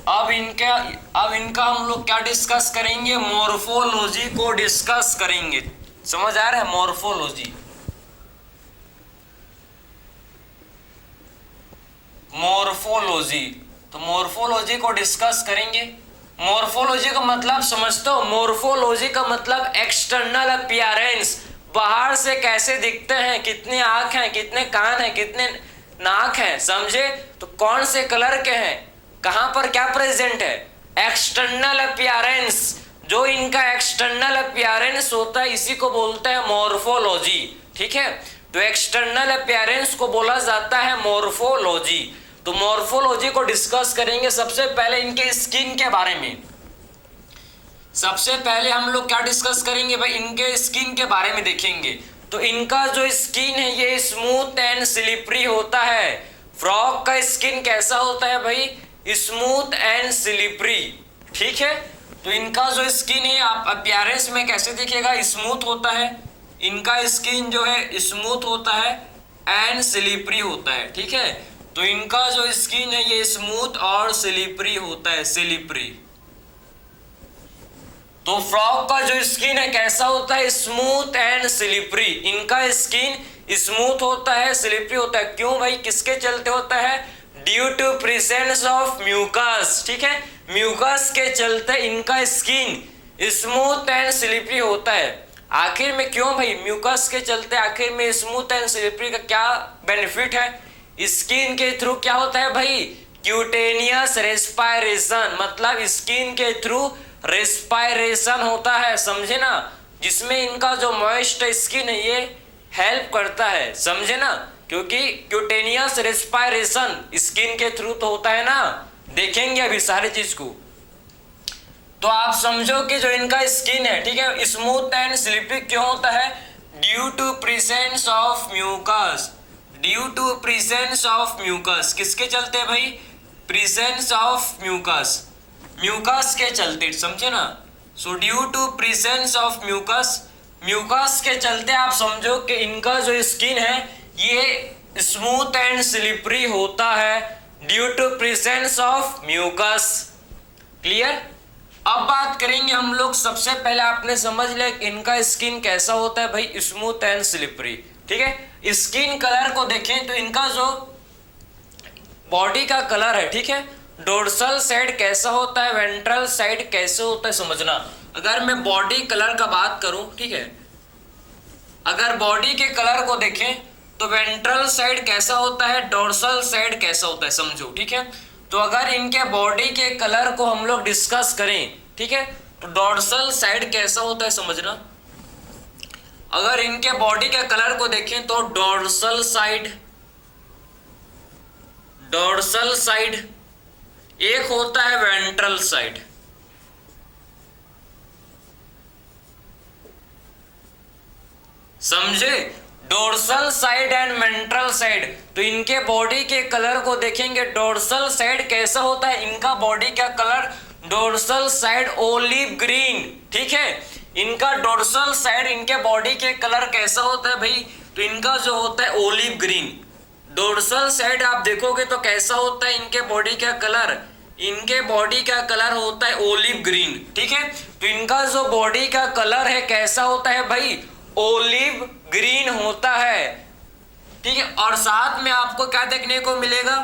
अब इनका हम लोग क्या डिस्कस करेंगे? मॉर्फोलॉजी को डिस्कस करेंगे। समझ आ रहा है? मॉर्फोलॉजी तो मॉर्फोलॉजी को डिस्कस करेंगे। मॉर्फोलॉजी का मतलब समझते हो? मॉर्फोलॉजी का मतलब एक्सटर्नल अपीयरेंस, बाहर से कैसे दिखते हैं, कितने आंख हैं, कितने कान हैं, कितने नाक हैं, समझे? तो कौन से कलर के हैं, कहां पर क्या प्रेजेंट है, एक्सटर्नल अपीयरेंस। जो इनका एक्सटर्नल अपीयरेंस होता है इसी को बोलते हैं मॉर्फोलॉजी। ठीक है, तो एक्सटर्नल अपीयरेंस को बोला जाता है मॉर्फोलॉजी। तो मॉर्फोलॉजी को डिस्कस करेंगे। सबसे पहले इनके स्किन के बारे में। सबसे पहले हम लोग क्या डिस्कस करेंगे भाई? इनके स्किन के बारे में देखेंगे। तो इनका जो स्किन है ये स्मूथ एंड स्लिपरी होता है। फ्रॉग का स्किन कैसा होता है भाई? Smooth and slippery. ठीक है, तो इनका जो स्किन है आप अपीयरेंस में कैसे दिखेगा? स्मूथ होता है। इनका स्किन जो है स्मूथ होता है एंड स्लिपरी होता है। ठीक है, तो इनका जो स्किन है ये स्मूथ और स्लिपरी होता है, स्लिपरी। तो फ्रॉग का जो स्किन है कैसा होता है? Smooth and slippery. इनका स्किन स्मूथ होता है, स्लिपरी होता है। क्यों भाई? किसके चलते होता है? Due to presence of mucus. ठीक है, म्यूकस के चलते इनका स्किन स्मूथ एंड स्लिपरी होता है। आखिर में क्यों भाई, म्यूकस के चलते आखिर में स्मूथ एंड स्लिपरी का क्या बेनिफिट है। स्किन के थ्रू क्या होता है भाई, क्यूटेनियस रेस्पायरेशन, मतलब स्किन के थ्रू रेस्पायरेशन होता है, समझे ना, जिसमें इनका जो मॉइस्ट स्किन है ये हेल्प करता है, समझे ना, क्योंकि क्यूटेनियस रेस्पायरेशन स्किन के थ्रू तो होता है ना, देखेंगे अभी सारी चीज को। तो आप समझो कि जो इनका स्किन है, ठीक है, स्मूथ एंड स्लिपरी क्यों होता है, due to presence of mucus, due to presence of mucus, किसके चलते भाई, प्रेजेंस ऑफ म्यूकस, म्यूकस के चलते, समझे ना। So due to presence of mucus, mucus के चलते आप समझो कि इनका जो स्किन है ये स्मूथ एंड स्लिपरी होता है due to presence of mucus. Clear. अब बात करेंगे हम लोग, सबसे पहले आपने समझ लिया कि इनका स्किन कैसा होता है भाई, स्मूथ एंड स्लिपरी, ठीक है। स्किन कलर को देखें तो इनका जो बॉडी का कलर है, ठीक है, डोर्सल साइड कैसा होता है, वेंट्रल साइड कैसे होता है, समझना। अगर मैं बॉडी कलर का बात करूं, ठीक है, अगर बॉडी के कलर को देखें तो वेंट्रल साइड कैसा होता है, डोर्सल साइड कैसा होता है, समझो, ठीक है। तो अगर इनके बॉडी के कलर को हम लोग डिस्कस करें, ठीक है, तो डोर्सल साइड कैसा होता है, समझना। अगर इनके बॉडी के कलर को देखें तो डोर्सल साइड, डोर्सल साइड, एक होता है वेंट्रल साइड, समझे, dorsal side and ventral side. तो इनके बॉडी के कलर को देखेंगे, डोर्सल साइड कैसा होता है, इनका बॉडी का colour dorsal side olive green, ठीक है, इनका डोर्सल साइड इनके बॉडी के कलर कैसा होता है भाई, तो इनका जो होता है ओलिव ग्रीन। डोर्सल साइड आप देखोगे तो कैसा होता है इनके बॉडी का कलर, इनके बॉडी का कलर होता है ओलिव ग्रीन, ठीक है। तो इनका जो बॉडी का कलर है कैसा होता है भाई, ओलिव ग्रीन होता है, ठीक है। और साथ में आपको क्या देखने को मिलेगा,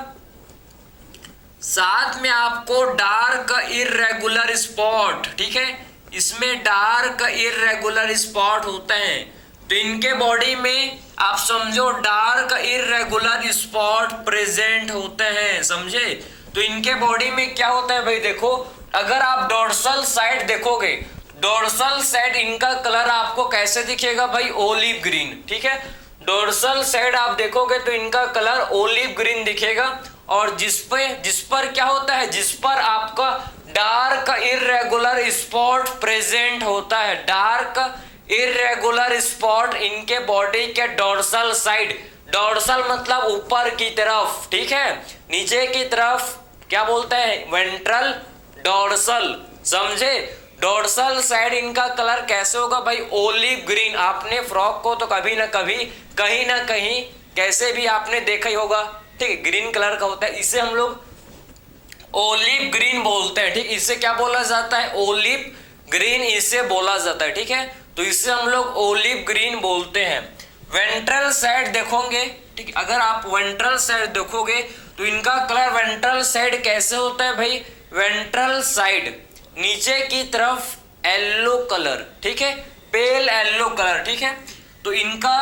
साथ में आपको डार्क इर्रेगुलर स्पॉट, ठीक है, इसमें डार्क इर्रेगुलर स्पॉट होते हैं। तो इनके बॉडी में आप समझो डार्क इर्रेगुलर स्पॉट प्रेजेंट होते हैं, समझे। तो इनके बॉडी में क्या होता है भाई, देखो, अगर आप डोर्सल साइड देखोगे, डोर्सल साइड इनका कलर आपको कैसे दिखेगा भाई, ओलिव ग्रीन, ठीक है। डोर्सल साइड आप देखोगे तो इनका कलर ओलिव ग्रीन दिखेगा, और जिस पर क्या होता है, जिस पर आपका डार्क इर्रेगुलर स्पॉट प्रेजेंट होता है, डार्क इर्रेगुलर स्पॉट इनके बॉडी के डोर्सल साइड, डोर्सल मतलब ऊपर की तरफ, ठीक है, नीचे की तरफ क्या बोलते हैं, वेंट्रल डोर्सल, समझे। डोर्सल साइड इनका कलर कैसे होगा भाई, ओलिव ग्रीन। आपने फ्रॉक को तो कभी ना कभी कहीं ना कहीं कैसे भी आपने देखा ही होगा, ठीक है, ग्रीन कलर का होता है, इसे हम लोग ओलिव ग्रीन बोलते हैं, ठीक। इसे क्या बोला जाता है, ओलिव ग्रीन इसे बोला जाता है, ठीक है। तो इसे हम लोग ओलिव ग्रीन बोलते हैं। वेंट्रल साइड देखोगे, ठीक, अगर आप वेंट्रल साइड देखोगे तो इनका कलर वेंट्रल साइड कैसे होता है भाई, वेंट्रल साइड नीचे की तरफ येलो कलर, ठीक है, पेल येलो कलर, ठीक है। तो इनका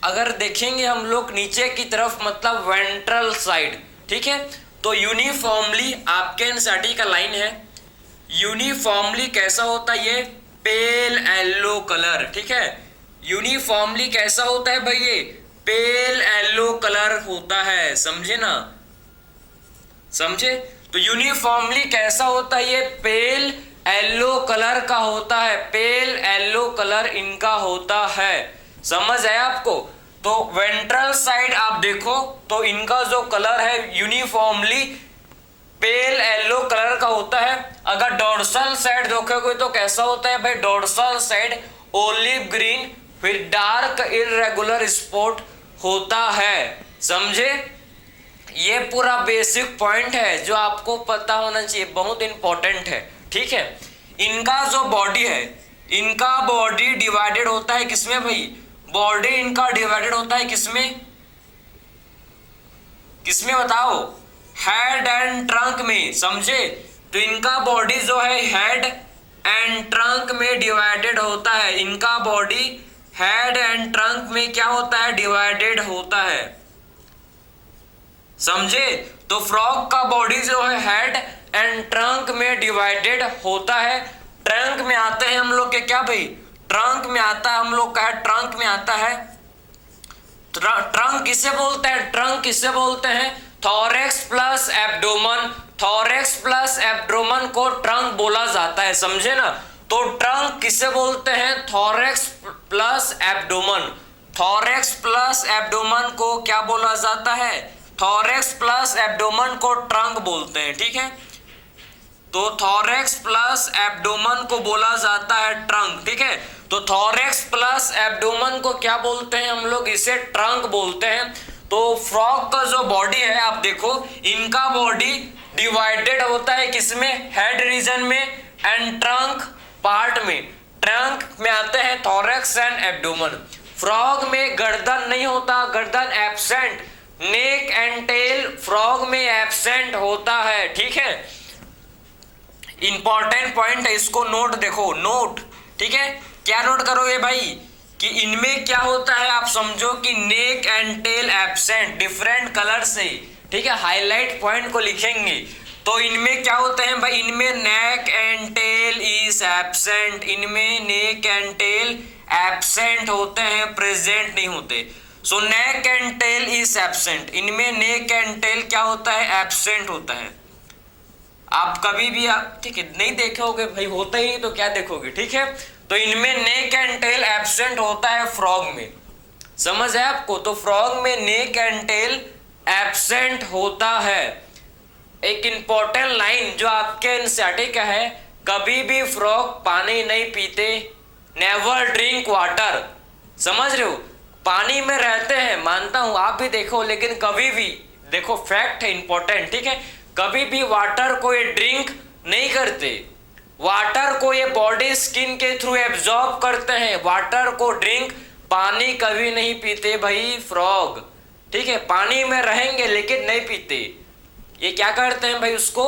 अगर देखेंगे हम लोग नीचे की तरफ मतलब वेंट्रल साइड, ठीक है, तो यूनिफॉर्मली आपके एनसीईआरटी का लाइन है, यूनिफॉर्मली कैसा होता है ये, पेल येलो कलर, ठीक है, यूनिफॉर्मली कैसा होता है भाई, ये पेल येलो कलर होता है, समझे ना, समझे। तो यूनिफॉर्मली कैसा होता है, ये पेल येलो कलर का होता है, पेल येलो कलर इनका होता है, समझ आया आपको। तो वेंट्रल साइड आप देखो तो इनका जो कलर है यूनिफॉर्मली पेल येलो कलर का होता है। अगर डोर्सल साइड देखोगे तो कैसा होता है भाई, डोर्सल साइड ओलिव ग्रीन, फिर डार्क इर्रेगुलर स्पॉट होता है, समझे। ये पूरा बेसिक पॉइंट है जो आपको पता होना चाहिए, बहुत इंपॉर्टेंट है, ठीक है। इनका जो बॉडी है, इनका बॉडी डिवाइडेड होता है किसमें भाई, बॉडी इनका डिवाइडेड होता है किसमें, किसमें बताओ, हेड एंड ट्रंक में, समझे। तो इनका बॉडी जो है हेड एंड ट्रंक में डिवाइडेड होता है। इनका बॉडी हेड एंड ट्रंक में क्या होता है, डिवाइडेड होता है। समझे? तो फ्रॉग का बॉडी जो है हेड एंड ट्रंक में डिवाइडेड होता है। ट्रंक में आते हैं हम लोग के क्या भाई, ट्रंक में आता है हम लोग का, ट्रंक में आता है। ट्रंक किसे बोलते हैं, ट्रंक किसे बोलते हैं, thorax plus abdomen. Thorax plus abdomen को ट्रंक बोला जाता है, समझे ना। तो ट्रंक किसे बोलते हैं, thorax plus abdomen. Thorax plus abdomen को क्या बोला जाता है, थोरेक्स प्लस एब्डोमन को ट्रंक बोलते हैं, ठीक है। तो थोरेक्स प्लस एब्डोमन को बोला जाता है ट्रंक, ठीक है। तो थोरेक्स प्लस एब्डोमन को क्या बोलते हैं हम लोग, इसे ट्रंक बोलते हैं। तो फ्रॉग का जो बॉडी है आप देखो, इनका बॉडी डिवाइडेड होता है किसमें, हेड रीजन में एंड ट्रंक पार्ट में। ट्रंक में आते हैं थोरेक्स एंड एब्डोमन। फ्रॉग में गर्दन नहीं होता, गर्दन absent. Neck and tail frog में एब्सेंट होता है, ठीक है। इंपॉर्टेंट पॉइंट है, इसको नोट देखो, नोट, ठीक है। क्या नोट करोगे भाई कि इनमें क्या होता है, आप समझो कि neck and tail absent, different colour से, ठीक है, हाईलाइट पॉइंट को लिखेंगे। तो इनमें क्या होते हैं भाई, इनमें neck and tail is absent. इनमें नेक एंड टेल एब्सेंट होते हैं, प्रेजेंट नहीं होते। So neck and tail is absent. इनमें नेक एंड टेल क्या होता है, एब्सेंट होता है। आप कभी भी आप ठीक है नहीं देखोगे भाई, होता ही नहीं तो क्या देखोगे, ठीक है। तो इनमें नेक एंड टेल एब्सेंट होता है फ्रॉग में, समझ है आपको। तो फ्रॉग में नेक एंड टेल एब्सेंट होता है। एक इंपॉर्टेंट लाइन जो आपके एनसीईआरटी का है, कभी भी फ्रॉग पानी नहीं पीते, नेवर ड्रिंक वाटर। समझ रहे हो, पानी में रहते हैं, मानता हूं आप भी देखो, लेकिन कभी भी देखो, फैक्ट है इंपॉर्टेंट, ठीक है, कभी भी वाटर को ये ड्रिंक नहीं करते। वाटर को ये बॉडी स्किन के थ्रू एब्जॉर्ब करते हैं, वाटर को ड्रिंक, पानी कभी नहीं पीते भाई फ्रॉग, ठीक है। पानी में रहेंगे लेकिन नहीं पीते। ये क्या करते हैं भाई, उसको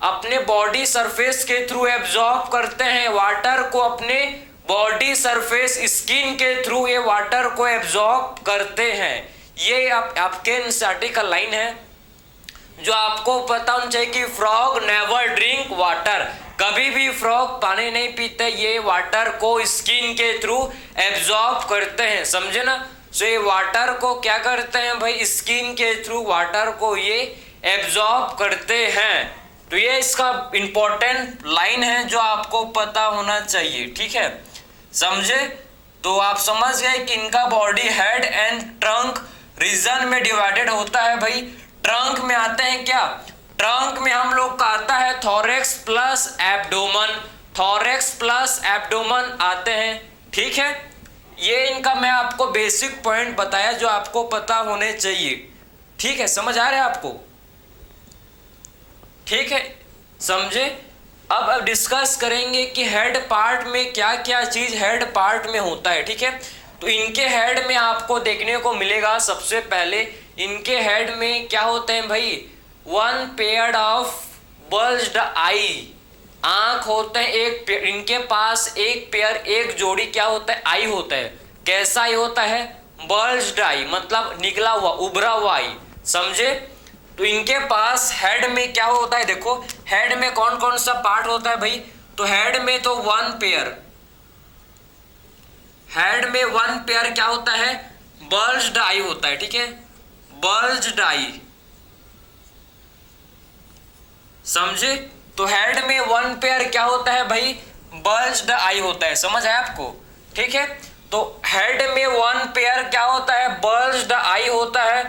अपने बॉडी सरफेस के थ्रू एब्जॉर्ब करते हैं, वाटर को अपने बॉडी सरफेस स्किन के थ्रू ये वाटर को एब्जॉर्ब करते हैं। ये आपके एनसीईआरटी का लाइन है जो आपको पता होना चाहिए कि फ्रॉग नेवर ड्रिंक वाटर, कभी भी फ्रॉग पानी नहीं पीते, ये वाटर को स्किन के थ्रू एब्जॉर्ब करते हैं, समझे ना। सो ये वाटर को क्या करते हैं भाई, स्किन के थ्रू वाटर को ये एब्जॉर्ब करते हैं। तो ये इसका इंपॉर्टेंट लाइन है जो आपको पता होना चाहिए, ठीक है, समझे। तो आप समझ गए कि इनका body head and trunk reason में डिवाइडेड होता है भाई। ट्रंक में आते हैं क्या, ट्रंक में हम लोग का आता है thorax plus abdomen. Thorax plus abdomen आते हैं, ठीक है। ये इनका मैं आपको बेसिक पॉइंट बताया जो आपको पता होने चाहिए, ठीक है, समझ आ रहा है आपको, ठीक है, समझे। अब डिस्कस करेंगे कि हेड पार्ट में क्या क्या चीज हेड पार्ट में होता है, ठीक है। तो इनके हेड में आपको देखने को मिलेगा, सबसे पहले इनके हेड में क्या होते हैं भाई, वन पेयर ऑफ बल्ज्ड आई, आंख होते हैं एक पेयर, इनके पास एक पेयर, एक जोड़ी क्या होता है, आई होता है। कैसा आई होता है, बल्ज्ड आई, मतलब निकला हुआ, उभरा हुआ आई, समझे। तो इनके पास हेड में क्या होता है, देखो हेड में कौन कौन सा पार्ट होता है भाई। तो हेड में तो वन पेयर, हेड में वन पेयर क्या होता है, बल्ज्ड आई होता है, ठीक है, बल्ज्ड आई, समझे। तो हेड में वन पेयर क्या होता है भाई, बल्ज्ड आई होता है, समझ है आपको, ठीक है। तो हेड में वन पेयर क्या होता है, बल्ज्ड आई होता है,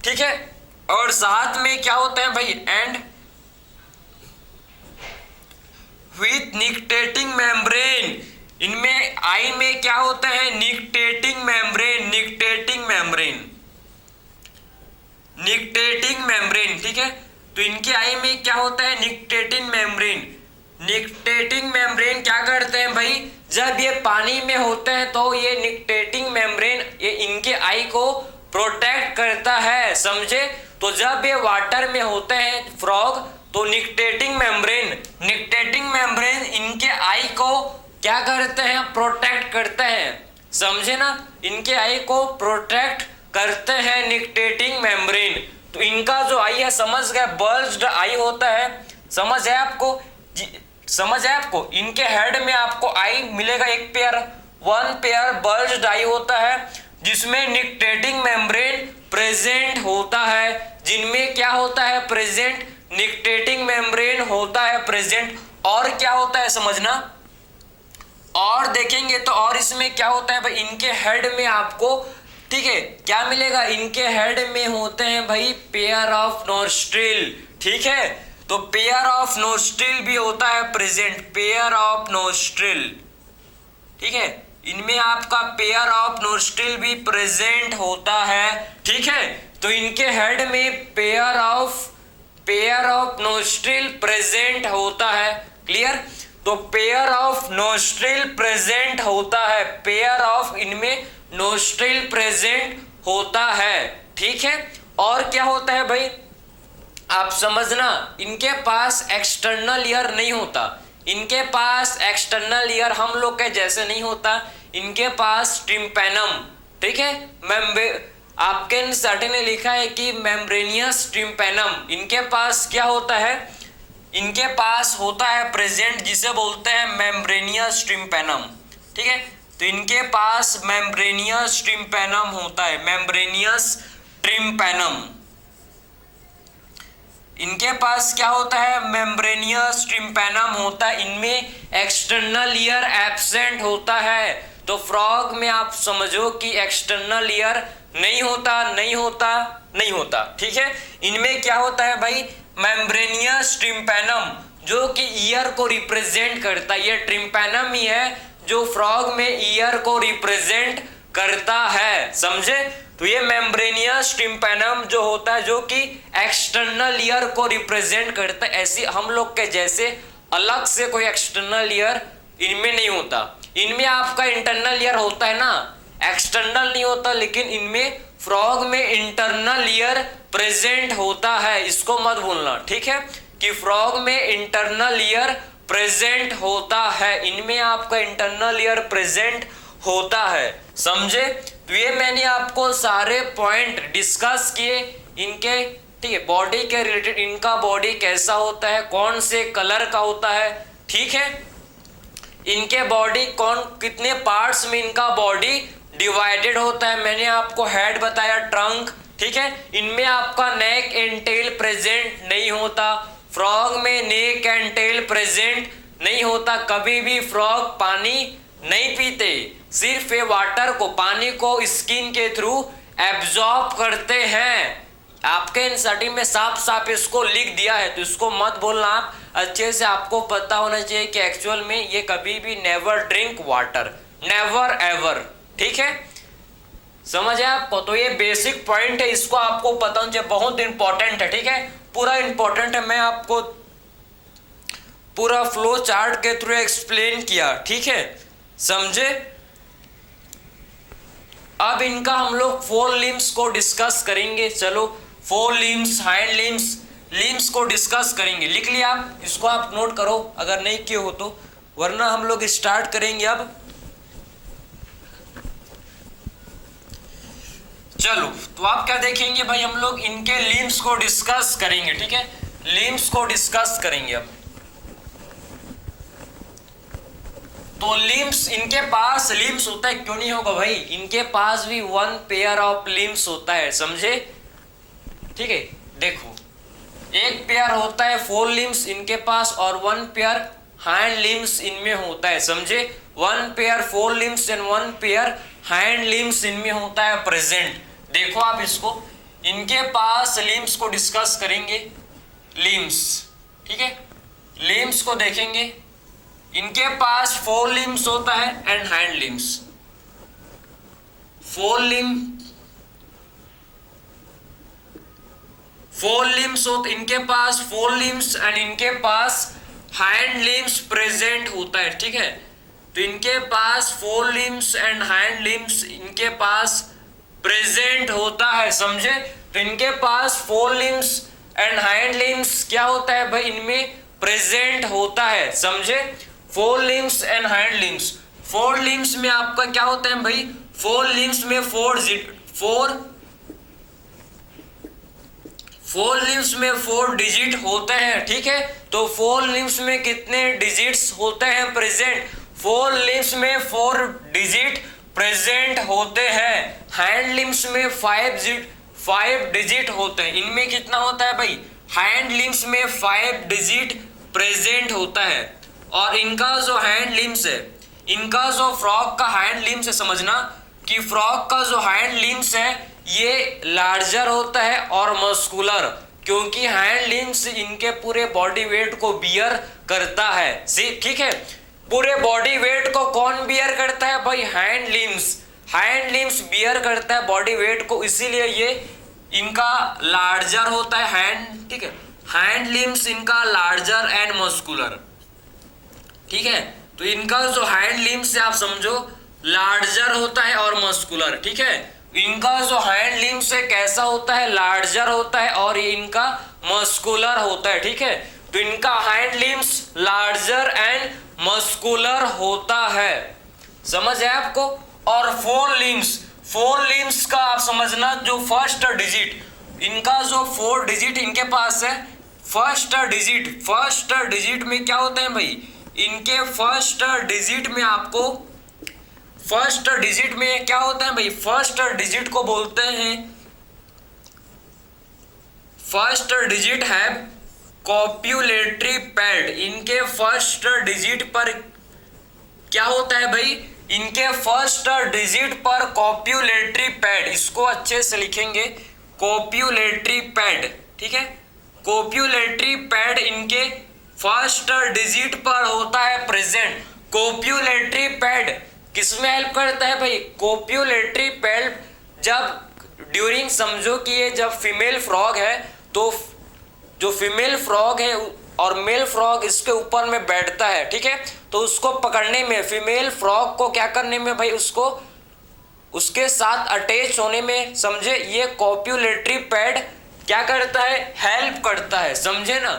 ठीक है। और साथ में क्या होता है भाई, एंड विथ निक्टेटिंग मेम्ब्रेन। इनमें आई में क्या होता है, nictitating membrane, nictitating membrane, nictitating membrane, ठीक है। तो इनकी आई में क्या होता है, निक्टेटिंग मेम्ब्रेन। निक्टेटिंग मेम्ब्रेन क्या करते हैं भाई, जब ये पानी में होते हैं तो ये निक्टेटिंग मेम्ब्रेन ये इनके आई को प्रोटेक्ट करता है, समझे। तो जब ये वाटर में होते हैं फ्रॉग, तो निक्टेटिंग मेम्ब्रेन इनके आई को क्या करते हैं, प्रोटेक्ट करते हैं, समझे ना, इनके आई को प्रोटेक्ट करते हैं निक्टेटिंग मेम्ब्रेन। तो इनका जो आई है, समझ गए, बल्ज्ड आई होता है, समझ है आपको, समझ है आपको, इनके हेड में आपको आई मिलेगा एक पेयर, वन पेयर बल्ज्ड आई होता है जिसमें निक्टेटिंग मेम्ब्रेन प्रेजेंट होता है, जिनमें क्या होता है प्रेजेंट, निक्टेटिंग मेम्ब्रेन होता है प्रेजेंट। और क्या होता है समझना, और देखेंगे तो और इसमें क्या होता है भाई, इनके हेड में आपको, ठीक है, क्या मिलेगा, इनके हेड में होते हैं भाई पेयर ऑफ नोस्ट्रिल, ठीक है, तो पेयर ऑफ नोस्ट्रिल भी होता है प्रेजेंट, पेयर ऑफ नोस्ट्रिल, ठीक है, इनमें आपका पेयर ऑफ नोस्ट्रिल भी प्रेजेंट होता है, ठीक है, तो इनके हेड में पेयर ऑफ नोस्ट्रिल प्रेजेंट होता है, क्लियर, तो पेयर ऑफ नोस्ट्रिल प्रेजेंट होता है, पेयर ऑफ इनमें नोस्ट्रिल प्रेजेंट होता है, ठीक है। और क्या होता है भाई, आप समझना, इनके पास एक्सटर्नल ईयर नहीं होता, इनके पास एक्सटर्नल ईयर हम लोग के जैसे नहीं होता, इनके पास टिम्पैनम, ठीक है, आपके सर्टे ने लिखा है कि मेम्ब्रेनियस टिम्पैनम, इनके पास क्या होता है, इनके पास होता है प्रेजेंट, जिसे बोलते हैं मेम्ब्रेनियस टिम्पैनम, ठीक है, तो इनके पास मेम्ब्रेनियस टिम्पैनम होता है, मेम्ब्रेनियस टिम्पैनम, इनके पास क्या होता है, मेम्ब्रेनियस टिम्पैनम होता है, इनमें एक्सटर्नल ईयर एब्सेंट होता है। तो फ्रॉग में आप समझो कि एक्सटर्नल ईयर नहीं होता, ठीक है, इनमें क्या होता है भाई, मेम्ब्रेनियस टिम्पैनम, जो कि ईयर को रिप्रेजेंट करता है, ये टिम्पैनम ही है जो फ्रॉग में ईयर को रिप्रेजेंट करता है, समझे, तो ये मेम्ब्रेनियस टिम्पैनम जो होता है, जो कि एक्सटर्नल ईयर को रिप्रेजेंट करता है, ऐसी हम लोग के जैसे अलग से कोई एक्सटर्नल ईयर इनमें नहीं होता, इनमें आपका इंटरनल ईयर होता है ना, एक्सटर्नल नहीं होता, लेकिन इनमें फ्रॉग में इंटरनल ईयर प्रेजेंट होता है, इसको मत भूलना, ठीक है, कि फ्रॉग में इंटरनल ईयर प्रेजेंट होता है, इनमें आपका इंटरनल ईयर प्रेजेंट होता है, समझे। तो ये मैंने आपको सारे पॉइंट डिस्कस किए इनके, ठीक है, बॉडी के रिलेटेड, इनका बॉडी कैसा होता है, कौन से कलर का होता है, ठीक है, इनके बॉडी कितने पार्ट्स में इनका बॉडी डिवाइडेड होता है, मैंने आपको हेड बताया, ट्रंक, ठीक है, इनमें आपका नेक एंड टेल प्रेजेंट नहीं होता, फ्रॉग में नेक एंड टेल प्रेजेंट नहीं होता, कभी भी फ्रॉग पानी नहीं पीते, सिर्फ ये वाटर को, पानी को स्किन के थ्रू एब्जॉर्ब करते हैं, आपके एनसीईआरटी में साफ इसको लिख दिया है, तो इसको मत बोलना, आप अच्छे से आपको पता होना चाहिए कि एक्चुअल में ये कभी भी never drink water, never ever, ठीक है, समझ है आपको, तो ये बेसिक पॉइंट है, इसको आपको पता होना चाहिए, बहुत इंपॉर्टेंट है, ठीक है, पूरा इंपॉर्टेंट है, मैं आपको पूरा फ्लो चार्ट के थ्रू एक्सप्लेन किया, ठीक है, समझे। अब इनका हम लोग 4 लिम्स को डिस्कस करेंगे, चलो 4 लिम्स, हाइंड लिम्स को डिस्कस करेंगे, लिख लिया आप, इसको आप नोट करो अगर नहीं किए हो तो, वरना हम लोग स्टार्ट करेंगे अब। चलो, तो आप क्या देखेंगे भाई, हम लोग इनके लिम्स को डिस्कस करेंगे, ठीक है, लिम्स को डिस्कस करेंगे अब। तो लिम्स, इनके पास लिम्स होता है, क्यों नहीं होगा भाई, इनके पास भी 1 पेयर ऑफ लिम्स होता है, समझे, ठीक है, देखो एक पेयर होता है 4 लिम्स इनके पास, और 1 पेयर हैंड लिम्स इनमें होता है, समझे, 1 pair 4 limbs and 1 pair hand limbs इनमें होता है प्रेजेंट। देखो आप इसको, इनके पास लिम्स को डिस्कस करेंगे, लिम्स, ठीक है, लिम्स को देखेंगे, इनके पास 4 लिम्स होता है एंड हैंड लिम्स, 4 लिम्स होते, इनके पास 4 लिम्स एंड इनके पास हैंड लिम्स प्रेजेंट होता है, ठीक है, तो इनके पास 4 लिम्स एंड हैंड लिम्स इनके पास प्रेजेंट होता है, समझे, तो इनके पास 4 लिम्स एंड हाइंड लिम्स क्या होता है भाई, इनमें प्रेजेंट होता है, समझे। Four limbs and hind limbs, four limbs में आपका क्या होता है भाई, फोर लिम्स में फोर लिम्स में फोर डिजिट होते हैं, ठीक है। तो फोर लिम्स में कितने डिजिट्स होते हैं प्रेजेंट, फोर लिम्स में फोर डिजिट प्रेजेंट होते हैं। हैंड लिम्स में फाइव डिजिट होते हैं। इनमें कितना होता है भाई, हैंड लिम्स में 5 डिजिट प्रेजेंट होता है। और इनका जो हैंड लिम्स है, इनका जो फ्रॉग का हैंड लिम्स है, समझना कि फ्रॉग का जो हैंड लिम्स है ये लार्जर होता है और मस्कुलर, क्योंकि हैंड लिम्स इनके पूरे बॉडी वेट को बियर करता है, ठीक है। पूरे बॉडी वेट को कौन बियर करता है भाई, हैंड लिम्स बियर करता है बॉडी वेट को, इसीलिए ये इनका लार्जर होता है हैंड, ठीक है। हैंड लिम्स इनका लार्जर एंड मस्कुलर, ठीक है। तो इनका जो हैंड लिम्स है आप समझो लार्जर होता है और मस्कुलर, ठीक है। इनका जो हैंड लिम्स है कैसा होता है, लार्जर होता है और इनका मस्कुलर होता है, ठीक है। तो इनका hand limbs larger and muscular होता है, समझ है आपको। और फोर लिम्स का आप समझना जो फर्स्ट डिजिट, इनका जो 4 डिजिट इनके पास है, फर्स्ट डिजिट में क्या होता है भाई, इनके फर्स्ट डिजिट में आपको, फर्स्ट डिजिट में क्या होता है भाई, फर्स्ट डिजिट को बोलते हैं, फर्स्ट डिजिट है कॉप्युलेटरी पैड। इनके फर्स्ट डिजिट पर क्या होता है भाई, इनके फर्स्ट डिजिट पर कॉप्युलेटरी पैड, इसको अच्छे से लिखेंगे कॉप्युलेटरी पैड, ठीक है। कॉप्युलेटरी पैड इनके फर्स्ट डिजिट पर होता है प्रेजेंट। कॉप्युलेटरी पैड किसमें हेल्प करता है भाई, कॉप्युलेटरी पैड जब ड्यूरिंग, समझो कि ये जब फीमेल फ्रॉग है तो जो फीमेल फ्रॉग है और मेल फ्रॉग इसके ऊपर में बैठता है, ठीक है। तो उसको पकड़ने में, फीमेल फ्रॉग को क्या करने में भाई, उसको उसके साथ अटैच होने में, समझे, ये कॉप्युलेटरी पैड क्या करता है, हेल्प करता है, समझे ना,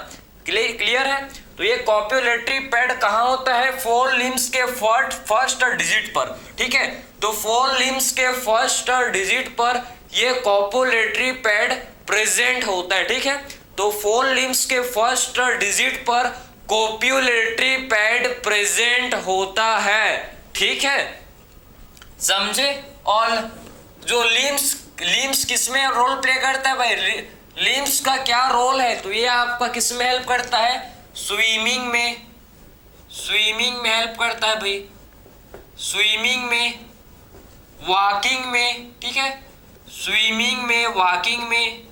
क्लियर है। तो ये कॉप्युलेटरी पैड कहाँ होता है, 4 लिम्स के फर्स्ट डिजिट पर, ठीक है। तो 4 लिम्स के फर्स्ट डिजिट पर ये कॉप्युलेटरी पैड प्रेजेंट होता है, ठीक है। तो 4 लिम्स के फर्स्ट डिजिट पर कॉप्युलेटरी पैड प्रेजेंट होता है, ठीक है, समझे। और जो लिम्स किसमें रोल प्ले करता है भाई, लिम्स का क्या रोल है, तो ये आपका किसमें हेल्प करता है, स्विमिंग में हेल्प करता है भाई, स्विमिंग में, वॉकिंग में, ठीक है, स्विमिंग में, वॉकिंग में,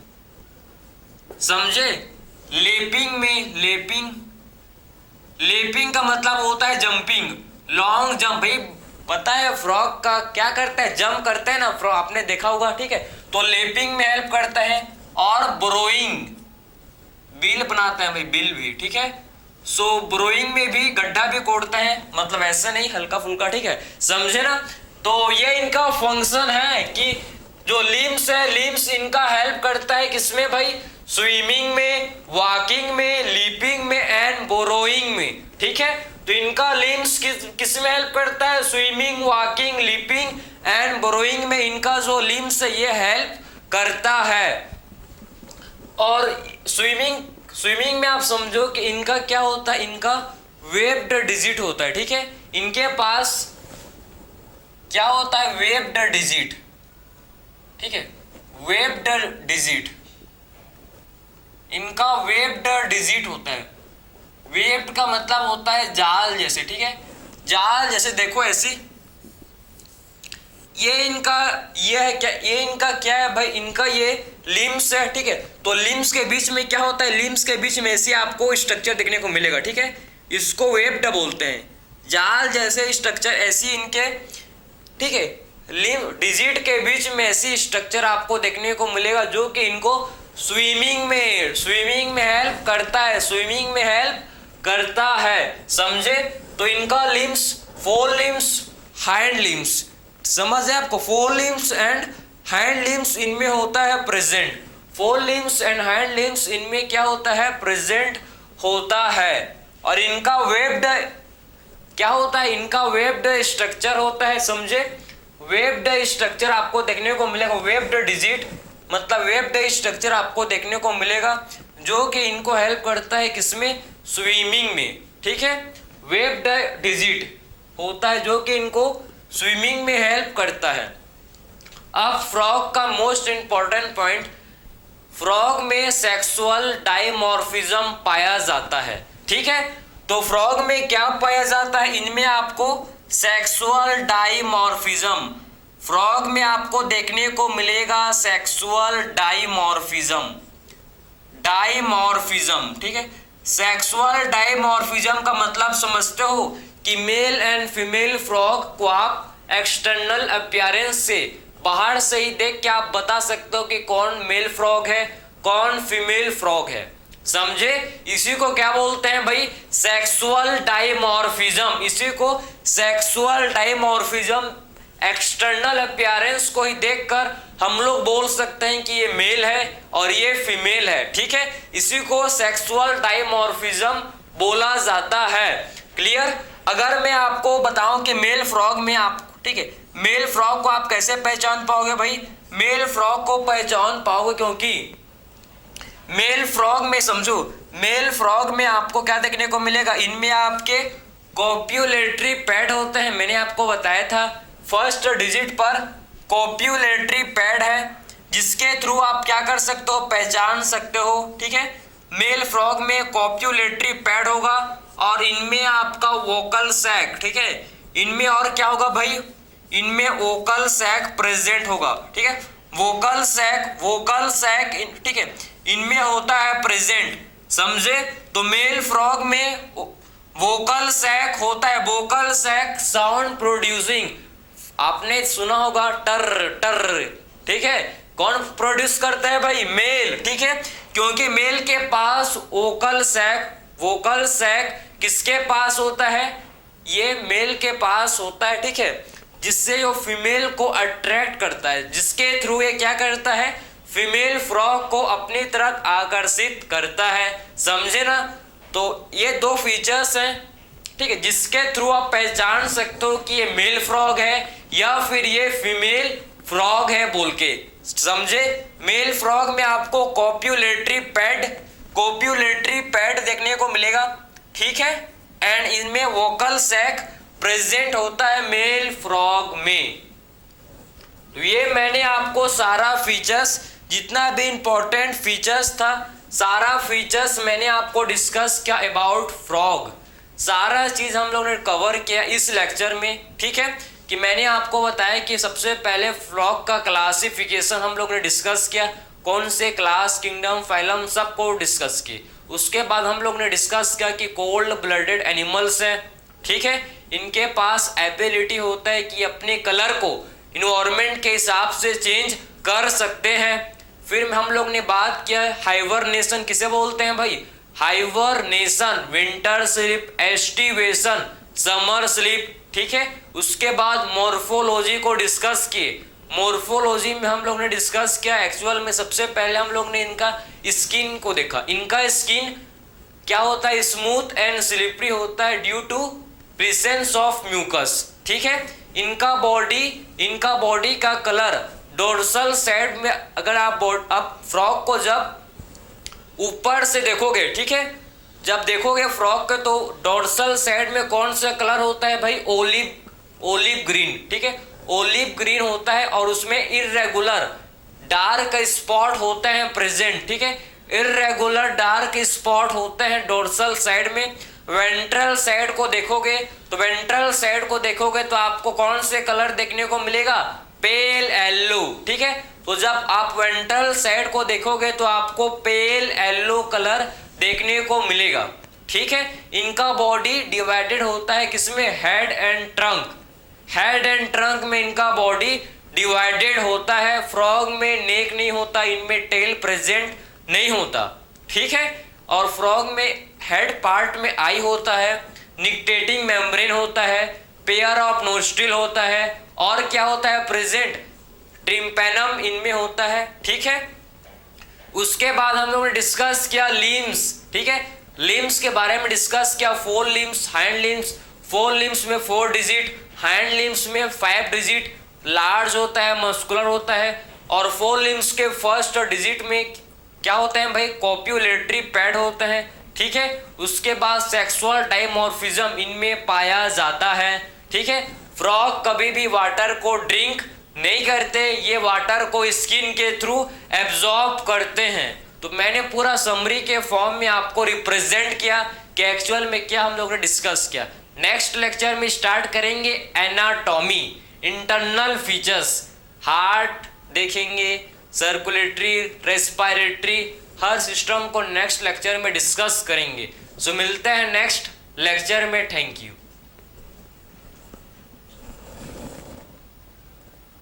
समझे। लेपिंग का मतलब होता है जंपिंग, लॉन्ग जंप। भाई पता है फ्रॉग का क्या करता है, जंप करता है ना फ्रॉग, आपने देखा होगा, ठीक है। तो लेपिंग में हेल्प करता है। और ब्रोइंग, बिल बनाता है भाई, बिल भी, ठीक है। सो ब्रोइंग में भी गड्ढा भी कोड़ता है, मतलब ऐसा नहीं, हल्का फुल्का, ठीक है, समझे ना। तो ये इनका फंक्शन है कि जो लिम्स है, लिम्स इनका हेल्प करता है किसमें भाई, स्विमिंग में, वॉकिंग में, लीपिंग में एंड बोरोइंग में, ठीक है। तो इनका लिम्स किस में हेल्प करता है, swimming, walking, leaping and borrowing में इनका जो लिम्स है ये हेल्प करता है। और स्विमिंग में आप समझो कि इनका क्या होता है, इनका वेब्ड डिजिट होता है, ठीक है। इनके पास क्या होता है, वेब्ड डिजिट, ठीक है, वेब्ड डिजिट, इनका वेब्ड डिजिट होता है। वेब्ड का मतलब होता है जाल जैसे, ठीक है, जाल जैसे, देखो ऐसी, ये इनका ये है क्या, ये इनका क्या है भाई, इनका ये लिम्स है, ठीक है। तो लिम्स के बीच में क्या होता है, लिम्स के बीच में ऐसे आपको स्ट्रक्चर देखने को मिलेगा, ठीक है, इसको वेब्ड बोलते हैं, जाल जैसे स्ट्रक्चर ऐसी इनके, ठीक है, लिम्ब डिजिट के बीच में ऐसी स्ट्रक्चर आपको देखने को मिलेगा जो कि इनको स्विमिंग में हेल्प करता है, स्विमिंग में हेल्प करता है, समझे। तो इनका लिम्स, 4 लिम्स, हैंड लिम्स, समझ है आपको, 4 लिम्स एंड हैंड लिम्स इनमें होता है present. Four limbs and hind limbs इनमें क्या होता है, प्रेजेंट होता है। और इनका वेब्ड क्या होता है, इनका वेब्ड स्ट्रक्चर होता है, समझे। वेब्ड स्ट्रक्चर आपको देखने को मिलेगा, वेब्ड डिजिट मतलब वेब्ड स्ट्रक्चर आपको देखने को मिलेगा, जो कि इनको हेल्प करता है किसमें, स्विमिंग में, ठीक है। वेब्ड डिजिट होता है जो कि इनको स्विमिंग में हेल्प करता है। अब फ्रॉग का मोस्ट इंपॉर्टेंट पॉइंट, फ्रॉग में सेक्सुअल डाइमॉर्फिज्म पाया जाता है, ठीक है। तो फ्रॉग में क्या पाया जाता है, इनमें आपको सेक्सुअल डाइमॉर्फिज्म, फ्रॉग में आपको देखने को मिलेगा सेक्सुअल डाइमॉर्फिज्म, डाइमॉर्फिज्म, ठीक है। सेक्सुअल डाइमॉर्फिज्म का मतलब समझते हो कि मेल एंड फीमेल फ्रॉग को आप एक्सटर्नल अपीयरेंस से, बाहर से ही देख के आप बता सकते हो कि कौन मेल फ्रॉग है, कौन फीमेल फ्रॉग है, समझे। इसी को क्या बोलते हैं भाई, सेक्सुअल डाइमॉर्फिज्म। इसी को सेक्सुअल डाइमॉर्फिज्म, एक्सटर्नल अपीयरेंस को ही देखकर हम लोग बोल सकते हैं कि ये मेल है और ये फीमेल है, ठीक है। इसी को सेक्सुअल डाइमॉर्फिज्म बोला जाता है। क्लियर। अगर मैं आपको बताऊं कि मेल फ्रॉग में आप, ठीक है, मेल फ्रॉग को आप कैसे पहचान पाओगे भाई, मेल फ्रॉग को पहचान पाओगे क्योंकि मेल फ्रॉग में, समझो, मेल फ्रॉग में आपको क्या देखने को मिलेगा, इनमें आपके कॉप्यूलेटरी पैड होते हैं। मैंने आपको बताया था फर्स्ट डिजिट पर कॉप्यूलेटरी पैड है, जिसके थ्रू आप क्या कर सकते हो, पहचान सकते हो, ठीक है। मेल फ्रॉग में कॉप्यूलेटरी पैड होगा और इनमें आपका वोकल सैक, ठीक है। इनमें और क्या होगा भाई, इनमें वोकल सैक प्रेजेंट होगा, ठीक है। वोकल सैक, ठीक है, इनमें होता है प्रेजेंट, समझे। तो मेल फ्रॉग में वोकल सैक होता है, वोकल सैक साउंड प्रोड्यूसिंग, आपने सुना होगा टर टर, ठीक है। कौन प्रोड्यूस करता है भाई, मेल, ठीक है। क्योंकि मेल के पास वोकल सैक किसके पास होता है, ये मेल के पास होता है, ठीक है, जिससे वो फीमेल को अट्रैक्ट करता है, जिसके थ्रू ये क्या करता है, फीमेल फ्रॉग को अपनी तरफ आकर्षित करता है, समझे ना। तो ये दो फीचर्स हैं, ठीक है, जिसके थ्रू आप पहचान सकते हो कि ये मेल फ्रॉग है या फिर ये फीमेल फ्रॉग है बोल के, समझे। मेल फ्रॉग में आपको कॉप्यूलेटरी पैड देखने को मिलेगा, ठीक है, एंड इनमें वोकल सैक प्रेजेंट होता है मेल फ्रॉग में। तो ये मैंने आपको सारा फीचर्स, जितना भी इंपॉर्टेंट फीचर्स था, सारा फीचर्स मैंने आपको डिस्कस किया अबाउट फ्रॉग। सारा चीज हम लोग ने कवर किया इस लेक्चर में, ठीक है। कि मैंने आपको बताया कि सबसे पहले फ्रॉग का क्लासिफिकेशन हम लोग ने डिस्कस किया, कौन से क्लास, किंगडम, फाइलम, सबको डिस्कस किए। उसके बाद हम लोग ने डिस्कस किया कि कोल्ड ब्लडेड एनिमल्स हैं, ठीक है, इनके पास एबिलिटी होता है कि अपने कलर को इन्वायरमेंट के हिसाब से चेंज कर सकते हैं। फिर हम लोग ने बात किया हाइबरनेशन किसे बोलते हैं भाई, hibernation, winter sleep, aestivation, summer sleep, ठीक है। उसके बाद मॉर्फोलॉजी को डिस्कस किए। मॉर्फोलॉजी में हम लोग ने डिस्कस किया, एक्चुअल में सबसे पहले हम लोग ने इनका स्किन को देखा। इनका स्किन क्या होता है, स्मूथ एंड स्लिपरी होता है due to presence of mucus, ठीक है। इनका बॉडी का कलर डोर्सल साइड में, अगर आप फ्रॉग को जब ऊपर से देखोगे, ठीक है, जब देखोगे फ्रॉग के, तो डोर्सल साइड में कौन सा कलर होता है भाई, ओलिव ग्रीन, ठीक है, ओलिव ग्रीन होता है। और उसमें इर्रेगुलर डार्क स्पॉट होते हैं प्रेजेंट, ठीक है, इर्रेगुलर डार्क स्पॉट होते हैं डोर्सल साइड में। वेंट्रल साइड को देखोगे तो आपको कौन से कलर देखने को मिलेगा, पेल येलो, ठीक है। तो जब आप वेंट्रल साइड को देखोगे तो आपको पेल येलो कलर देखने को मिलेगा, ठीक है। इनका बॉडी डिवाइडेड होता है किसमें, हेड एंड ट्रंक में इनका बॉडी डिवाइडेड होता है। फ्रॉग में नेक नहीं होता, इनमें टेल प्रेजेंट नहीं होता, ठीक है। और फ्रॉग में हेड पार्ट में आई होता है, निक्टेटिंग मेम्ब्रेन होता है, पेयर ऑफ नोस्ट्रिल होता है, और क्या होता है प्रेजेंट, ट्रिम्पेनम इनमें होता है, ठीक है। उसके बाद हम लोगों ने डिस्कस किया लिम्स, ठीक है, लिम्स के बारे में डिस्कस किया, four limbs, hand limbs, four limbs में 4 डिजिट, हैंड लिम्स में 5 डिजिट, लार्ज होता है, मस्कुलर होता है, और 4 लिम्स के फर्स्ट डिजिट में क्या होता है भाई, कॉप्युलेटरी पैड होता है, ठीक है। उसके बाद सेक्सुअल डाइमॉर्फिज्म इनमें पाया जाता है, ठीक है। फ्रॉग कभी भी वाटर को ड्रिंक नहीं करते, ये वाटर को स्किन के थ्रू एब्जॉर्ब करते हैं। तो मैंने पूरा समरी के फॉर्म में आपको रिप्रेजेंट किया कि एक्चुअल में क्या हम लोग ने डिस्कस किया। नेक्स्ट लेक्चर में स्टार्ट करेंगे एनाटॉमी, इंटरनल फीचर्स, हार्ट देखेंगे, सर्कुलेटरी, रेस्पिरेटरी, हर सिस्टम को नेक्स्ट लेक्चर में डिस्कस करेंगे। सो मिलते हैं नेक्स्ट लेक्चर में। Thank you.